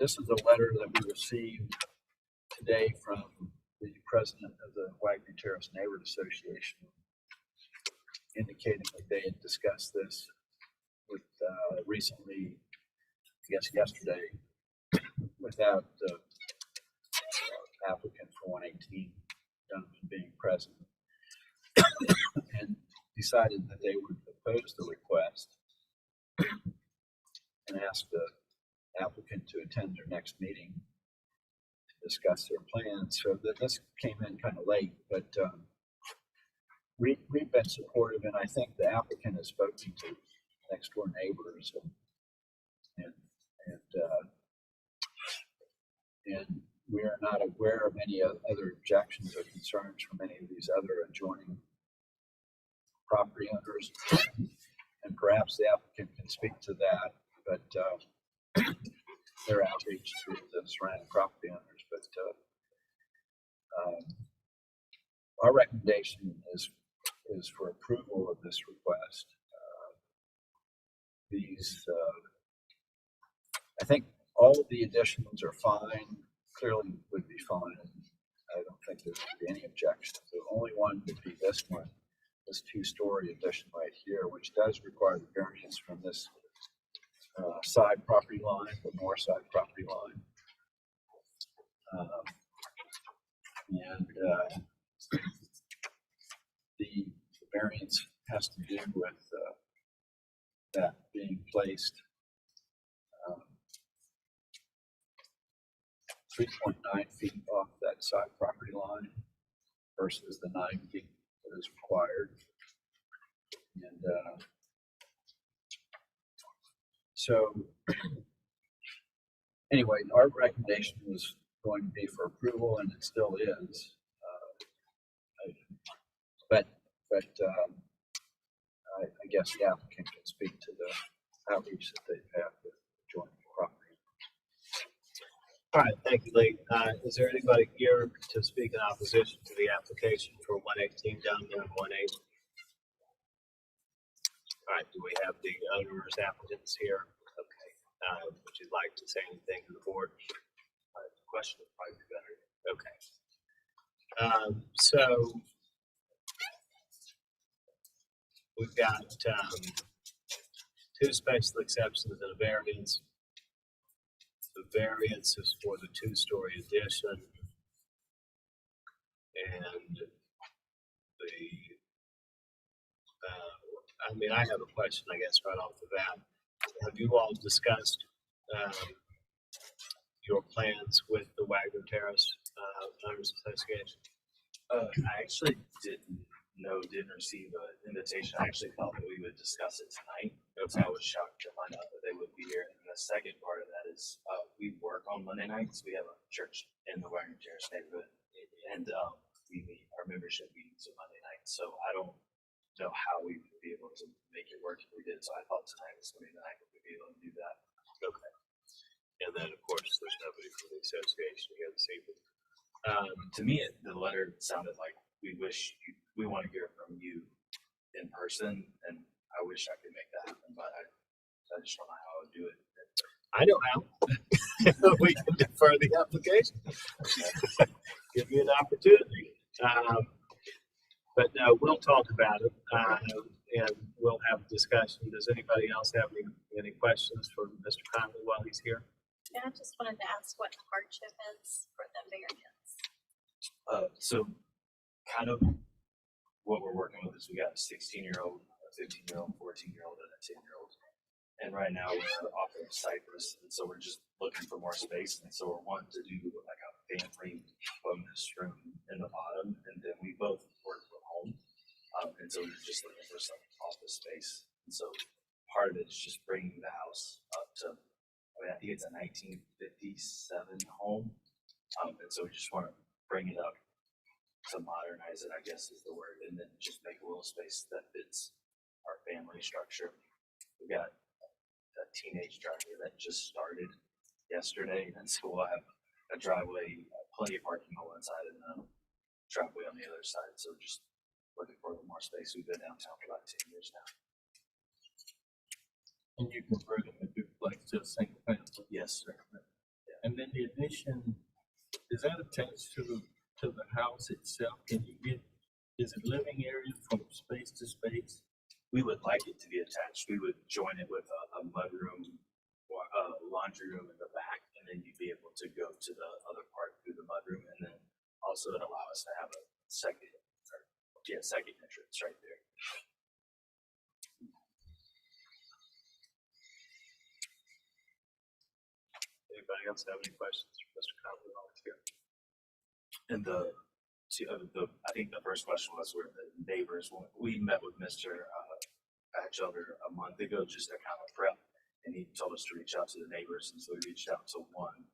This is a letter that we received today from the president of the Wagner Terrace Neighborhood Association, indicating that they had discussed this with recently, I guess yesterday, without the applicant for 118 Donovan being present, and decided that they would oppose the request and ask the applicant to attend their next meeting to discuss their plans. So that this came in kind of late, but we've been supportive, and I think the applicant has spoken to next door neighbors and we are not aware of any other objections or concerns from any of these other adjoining property owners. And perhaps the applicant can speak to that, but their outreach to the surrounding property owners. But our recommendation is for approval of this request. I think all of the additions are fine, clearly would be fine. I don't think there would be any objections. The only one would be this one, this two-story addition right here, which does require the variance from this side property line, the north side property line. The variance has to do with that being placed 3.9 feet off that side property line versus the 9 feet that is required. And so anyway, our recommendation was going to be for approval, and it still is. I guess the applicant can speak to the outreach that they've had with adjoining property. All right, thank you, Lee. Is there anybody here to speak in opposition to the application for 118 down there on 180? All right, do we have the owners applicants here? Okay. Would you like to say anything to the board? The question would probably be better. Okay. So we've got two special exceptions and a variance. The variance is for the two-story addition, and I have a question, I guess, right off the bat. Have you all discussed your plans with the Wagner Terrace Owners Association? I actually didn't receive an invitation. I actually thought that we would discuss it tonight. So I was shocked to find out that they would be here. And the second part of that is we work on Monday nights. We have a church in the Wagner Terrace neighborhood, and we meet our membership meetings on Monday nights. So I don't know how we would be able to make it work if we did. So I thought tonight was going to be the night that we'd be able to do that. Okay. And then, of course, there's nobody from the association here this evening. To me, the letter sounded like we want to hear from you in person, and I wish I could make that happen, but I just don't know how I would do it. I know how. We can defer the application. Give you an opportunity. But no, we'll talk about it, and we'll have a discussion. Does anybody else have any questions for Mr. Conley while he's here? Yeah, I just wanted to ask what the hardship is for the variance. So kind of what we're working with is we got a 16-year-old, a 15-year-old, 14-year-old, and a 10-year-old. And right now we're off of Cypress, and so we're just looking for more space. And so we're wanting to do like a family bonus room in the bottom, and then we both work from home. And so we're just looking for some office space. And so part of it is just bringing the house up to, I think it's a 1957 home. And so we just want to bring it up to modernize it, I guess is the word, and then just make a little space that fits our family structure. We got a teenage driveway that just started yesterday, and so we'll have a driveway, plenty of parking on one side and a driveway on the other side. So just looking for a little more space. We've been downtown for about 10 years now. And you converted a duplex to a single family? Yes, sir. Yeah. And then the addition, is that attached to the house itself? Can you get, is it living area from space to space? We would like it to be attached. We would join it with a mudroom or a laundry room in the back, and then you'd be able to go to the other part through the mudroom, and then also it'd allow us to have a second entrance right there. Anybody else have any questions for Mr. Conley volunteer? And I think the first question was where the neighbors, we met with Mr. Batchelder a month ago just to kind of prep, and he told us to reach out to the neighbors, and so we reached out to one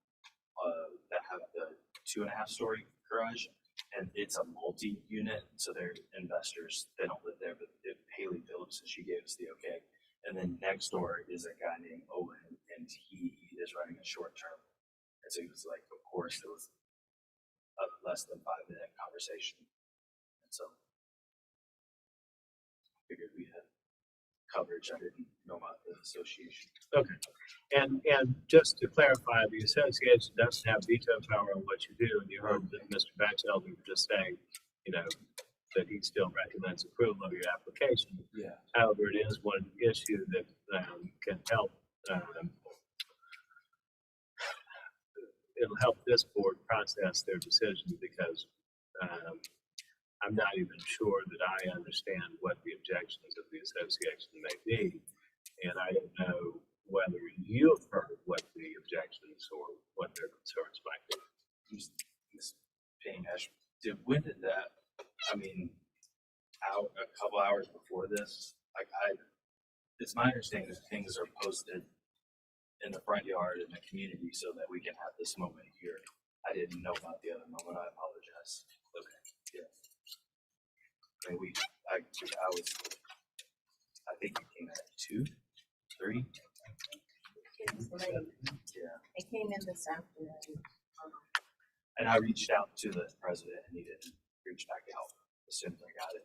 that have the 2.5-story garage, and it's a multi-unit, so they're investors. They don't live there, but Haley Phillips, and she gave us the okay. And then next door is a guy named Owen, and he is running a short term. And so he was like, of course, it was a less than 5-minute conversation. And so figured we had coverage. I didn't know about the association. Okay. And just to clarify, the association doesn't have veto power on what you do, and you heard that Mr. Batchelder just saying, you know, that he still recommends approval of your application. Yeah. However, it is one issue that can help. It'll help this board process their decision because I'm not even sure that I understand what the objections of the association may be, and I don't know whether you've heard what the objections or what their concerns might be. Ms. Payne-Ash, when did that? I mean, a couple hours before this, it's my understanding that things are posted in the front yard in the community so that we can have this moment here. I didn't know about the other moment. I apologize. Okay. Yeah. I mean, I think it came at 2, 3. It was late. Yeah. It came in this afternoon. And I reached out to the president, and he didn't reach back out as soon as I got it.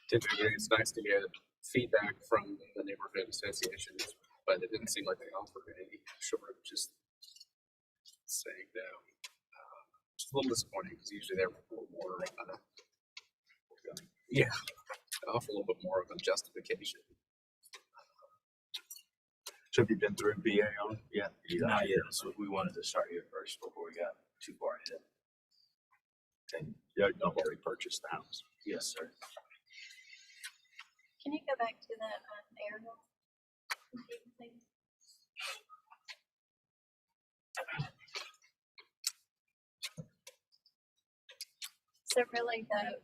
Typically, it's nice to get feedback from the neighborhood associations, but it didn't seem like they offered any short of just saying no. It's a little disappointing because usually they're a little more, offer a little bit more of a justification. So have you been through BA on it? Yeah, not yet. So we wanted to start here first before we got too far ahead. And you've already purchased the house. Yes, sir. Can you go back to that aerial? Please? So really the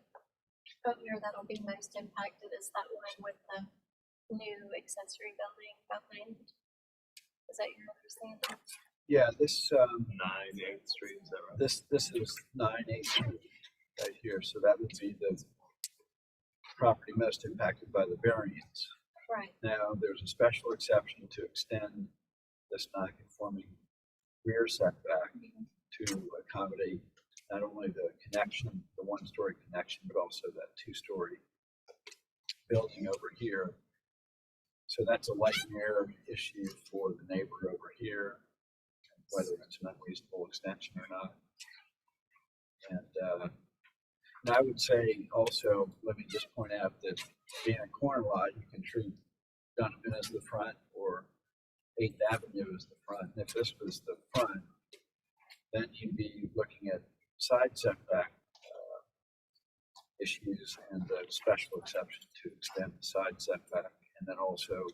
owner that'll be most impacted is that one with the new accessory building behind. Is that your understanding? Yeah, this, 9/8th Street, is that right? this is 9/8 Street right here, so that would be the property most impacted by the variance. Right. Now, there's a special exception to extend this non-conforming rear setback to accommodate not only the connection, the 1-story connection, but also that 2-story building over here. So that's a light and air issue for the neighbor over here, whether it's an unreasonable extension or not. And I would say also, let me just point out that being a corner lot, you can treat Donovan as the front or 8th Avenue as the front. And if this was the front, then you'd be looking at side setback issues and a special exception to extend the side setback. And then also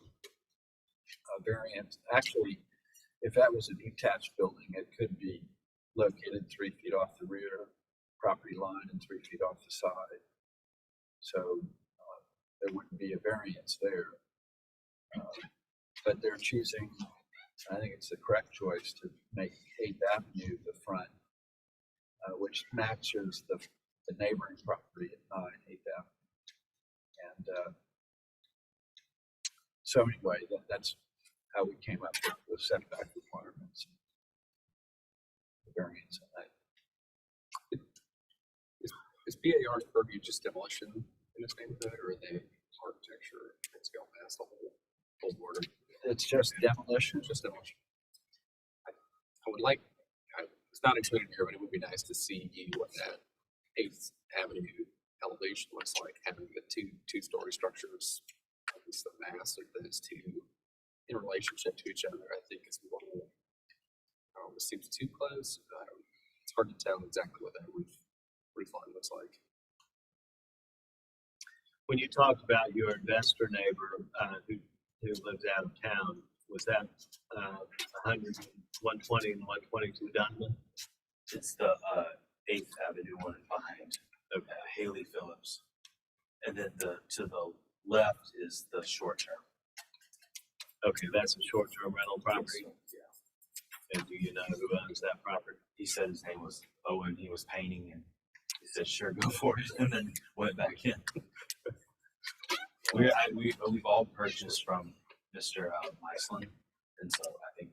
a variance. Actually, if that was a detached building, it could be located 3 feet off the rear property line and 3 feet off the side. So there wouldn't be a variance there. But they're choosing, I think it's the correct choice to make 8th Avenue the front, which matches the neighboring property at 8th Avenue. And so anyway, that's how we came up with the setback requirements. The variance on that. Is BAR's purview just demolition in this neighborhood, or are they architecture that's going past the whole border? It's just demolition. Just demolition. would like, it's not included here, but it would be nice to see what that 8th Avenue elevation looks like, having the two-story structures, at least the mass of those two in relationship to each other, I think is one. It seems too close. It's hard to tell exactly what that roof line looks like. When you talked about your investor neighbor who lives out of town, was that 100, 120, and 122 Dunman? It's the 8th Avenue one behind Haley Phillips. And then to the left is the short term. Okay, that's a short-term rental property. Yeah. And do you know who owns that property? He said his name was Owen. He was painting, and he said, "Sure, go for it," and then went back in. We've all purchased from Mr. Iceland, and so I think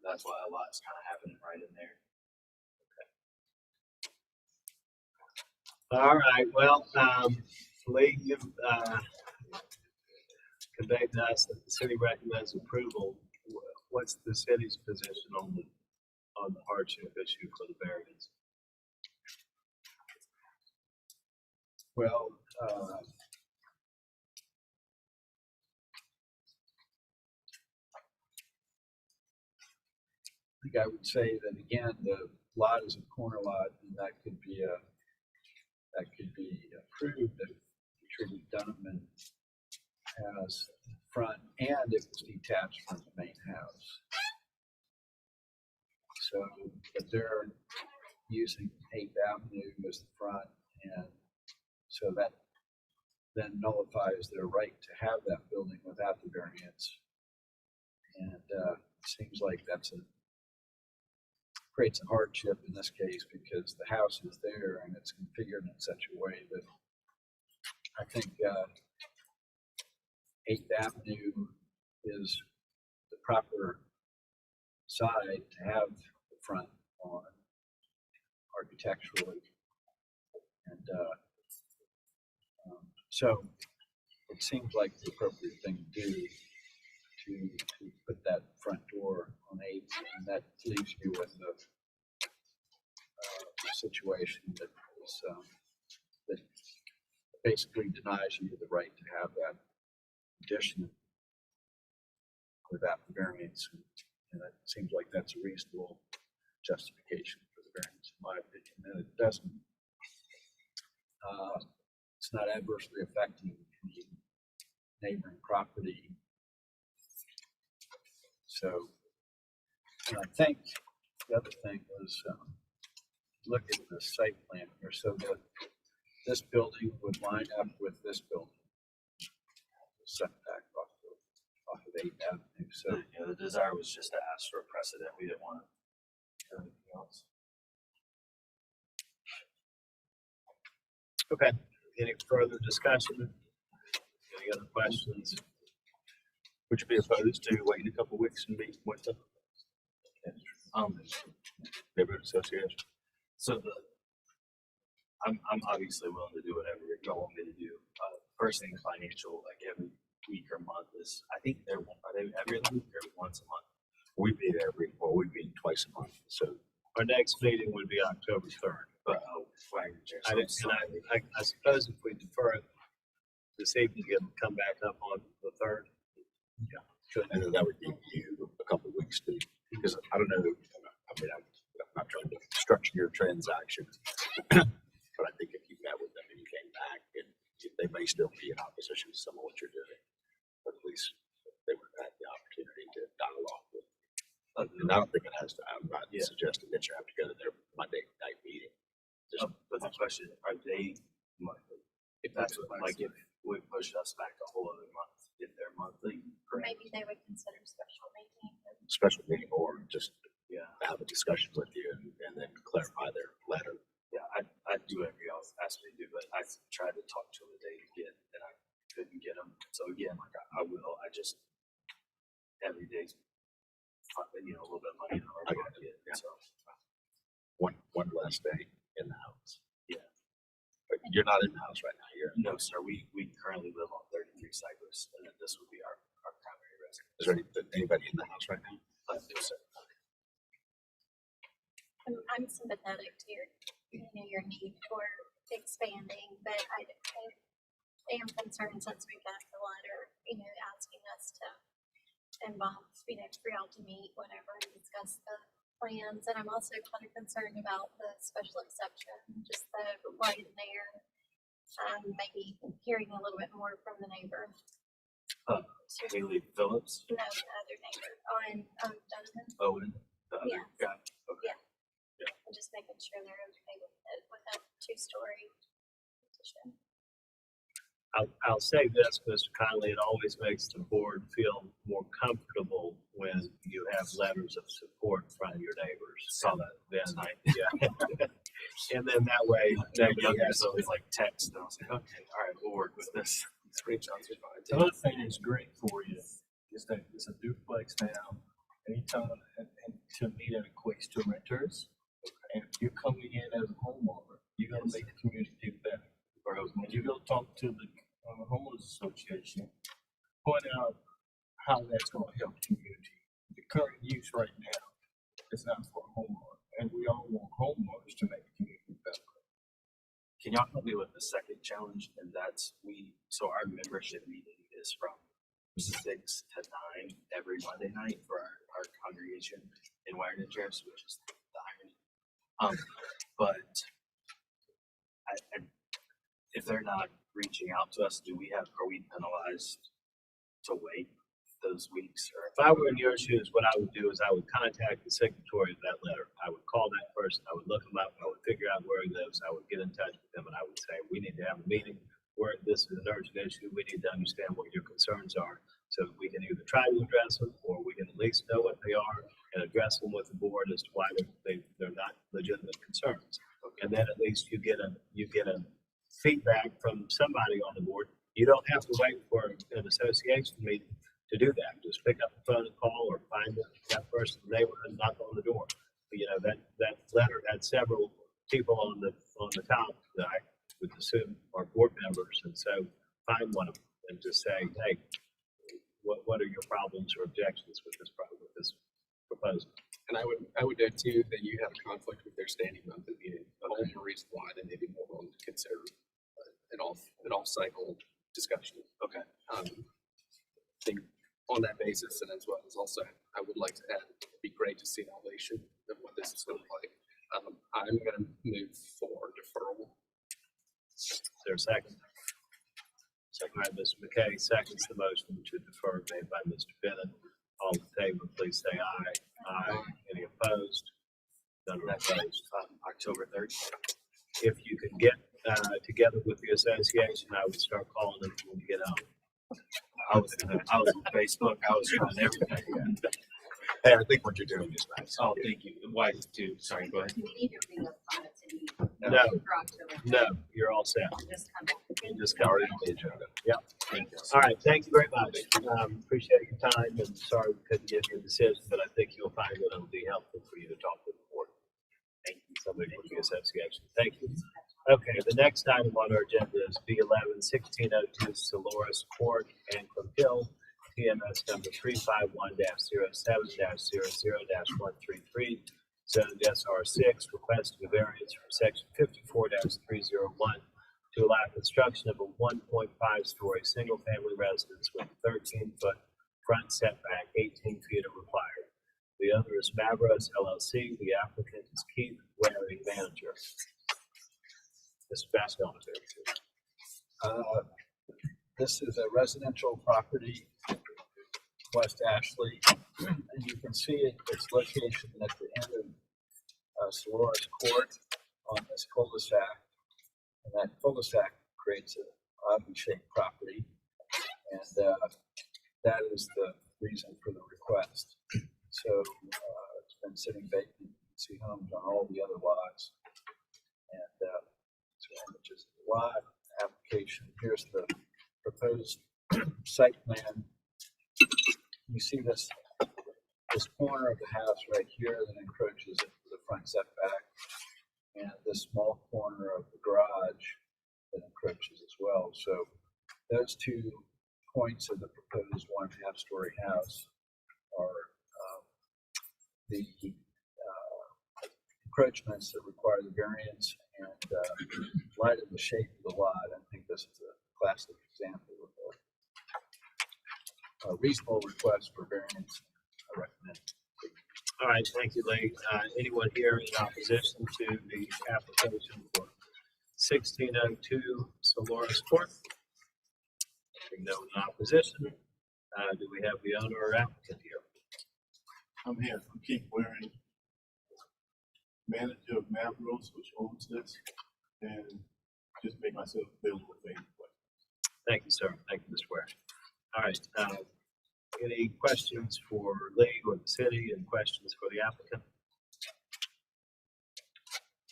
that's why a lot's kind of happening right in there. All right, well, Lee, you've conveyed to us that the city recommends approval. What's the city's position on the hardship issue for the variance? Well, I think I would say that again, the lot is a corner lot, and that could be approved if Trudy Dunman has front and it was detached from the main house. So, but they're using 8th Avenue as the front, and so that then nullifies their right to have that building without the variance. And it seems like creates a hardship in this case because the house is there and it's configured in such a way that I think 8th Avenue is the proper side to have the front on architecturally. And so it seems like the appropriate thing to do to put that front door on 8th, and that leaves you with a situation that is that basically denies you the right to have that addition without the variance, and it seems like that's a reasonable justification for the variance, in my opinion. And it doesn't, it's not adversely affecting the neighboring property. So, and I think the other thing was look at the site plan here. So that this building would line up with this building, setback off of 8th Avenue. So the desire was just to ask for a precedent. We didn't want to do anything else. Okay. Any further discussion? Any other questions? Would you be opposed to waiting a couple weeks and meet with the neighborhood association? So I'm obviously willing to do whatever y'all want me to do. First thing, financial, like every week or month is, I think are they every other week or once a month? We meet twice a month. So our next meeting would be October 3rd. But I suppose if we defer it this evening, it'll come back up on the 3rd. Yeah, sure. And then that would give you a couple of weeks to, because I don't know, I mean, I'm not trying to structure your transaction, but I think if you met with them and you came back, and they may still be in opposition to some of what you're doing, but at least they would have had the opportunity to dialogue with. And I don't think it has to, I'm not suggesting that you have to go to their Monday night meeting. But the question, are they monthly? If that's what, like, if we push us back a whole other month, if they're monthly, great. Maybe they would consider special meeting. Special meeting, or just have a discussion with you and then clarify their letter. Yeah, I'd do every else asked me to do, but I tried to talk to them the day again, and I couldn't get them. So again, like I will, I just every day's a little bit of money in our pocket. Yeah. So One last day in the house. Yeah. But you're not in the house right now. No, sir. We currently live on 33 Cypress, and then this would be our primary residence. Is there anybody in the house right now? No, sir. I'm sympathetic to your, your need for expanding, but I am concerned since we got the letter, asking us to involve, for y'all to meet, whatever, and discuss the plans. And I'm also kind of concerned about the special exception, just the right in there. Maybe hearing a little bit more from the neighbor. Haley Phillips, No, the other neighbor on Donovan. Owen, the other Yeah. guy. Okay. And just making sure they're okay with it, with that 2-story petition. I'll say this, Mr. Conley, it always makes the board feel more comfortable when you have letters of support from your neighbors. Saw that. Yeah. And then that way, nobody Youngers has always like text, and I was like, okay, all right, we'll work with this. Screenshots are fine. The other thing that's great for you is that it's a duplex now. Anytime and to meet and equates to renters. And if you're coming in as a homeowner, you're gonna make the community do better. Whereas when you go talk to the homeowners association, point out how that's gonna help the community. The current use right now is not for a homeowner, and we all want homeowners to make the community better. Can y'all help me with the second challenge? And that's so our membership meeting is from 6 to 9 every Monday night for our congregation in Wired and Terrace, which is the irony. But if they're not reaching out to us, are we penalized to wait those weeks? Or If I were in your shoes, what I would do is I would contact the signatory of that letter. I would call that person. I would look them up. I would figure out where he lives. I would get in touch with them, and I would say, we need to have a meeting where this is an urgent issue. We need to understand what your concerns are so that we can either try to address them or we can at least know what they are and address them with the board as to why they're not legitimate concerns. And then at least you get a feedback from somebody on the board. You don't have to wait for an association meeting to do that. Just pick up the phone and call, or find that person in the neighborhood and knock on the door. But, that letter had several people on the top that I would assume are board members, and so find one of them and just say, hey, what are your problems or objections with this proposal? And I would note too that you have a conflict with their standing monthly meeting. The only reason why they may be more willing to consider an off cycle discussion. Okay. I think on that basis, and as well as also, I would like to add, it'd be great to see an elevation of what this is going to look like. I'm going to move for deferral. Is there a second? Second by Mr. McKay, seconds the motion to defer made by Mr. Bennett. All in favor, please say aye. Aye. Any opposed? None are opposed. October 3rd. If you could get together with the association, I would start calling them when you get home. I was on Facebook. I was trying everything. Hey, I think what you're doing is nice. Oh, thank you. Why too? Sorry, go ahead. We need to bring up comments and No, for October. no, you're all set. Just come back. Just covered it on the agenda. Yep. All right, thank you very much. Appreciate your time, and sorry we couldn't give you a decision, but I think you'll find that it'll be helpful for you to talk with the board. Thank you. Somebody from the association. Thank you. Okay, the next item on our agenda is B11-1602 Soloris Court, Ancrum Hill, TMS number 351-07-00-133, zoned SR6, requesting a variance from section 54-301 to allow construction of a 1.5-story single-family residence with a 13-foot front setback, 18 feet are required. The other is Mavros LLC. The applicant is Keith Waring, manager. Mr. Bascom is there too. This is a residential property, West Ashley, and you can see its location at the end of Soloris Court on this cul-de-sac. And that cul-de-sac creates an oddly shaped property, and that is the reason for the request. So it's been sitting vacant. You can see homes on all the other lots, and so images of the lot application. Here's the proposed site plan. You see this corner of the house right here that encroaches into the front setback, and this small corner of the garage that encroaches as well. So those 2 points of the proposed 1.5-story house are the encroachments that require the variance, and in light of the shape of the lot, I think this is a classic example of a reasonable request for variance. I recommend. All right, thank you, Lee. Anyone here in opposition to the application for 1602 Solaris Court? Hearing no in opposition, do we have the owner or applicant here? I'm here. I'm Keith Waring, manager of Mavros, which owns this, and just make myself available for any questions. Thank you, sir. Thank you, Mr. Ware. All right, any questions for Lee or the city, and questions for the applicant?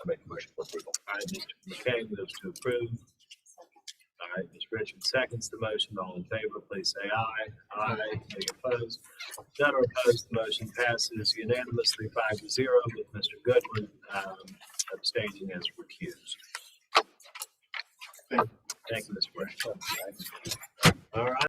I make a motion for approval. All right, Mr. McKay moves to approve. All right, Ms. Richards seconds the motion. All in favor, please say aye. Aye. Any opposed? None are opposed. The motion passes unanimously 5-0 with Mr. Goodwin abstaining as recused. Thank you, Mr. Ware. All right.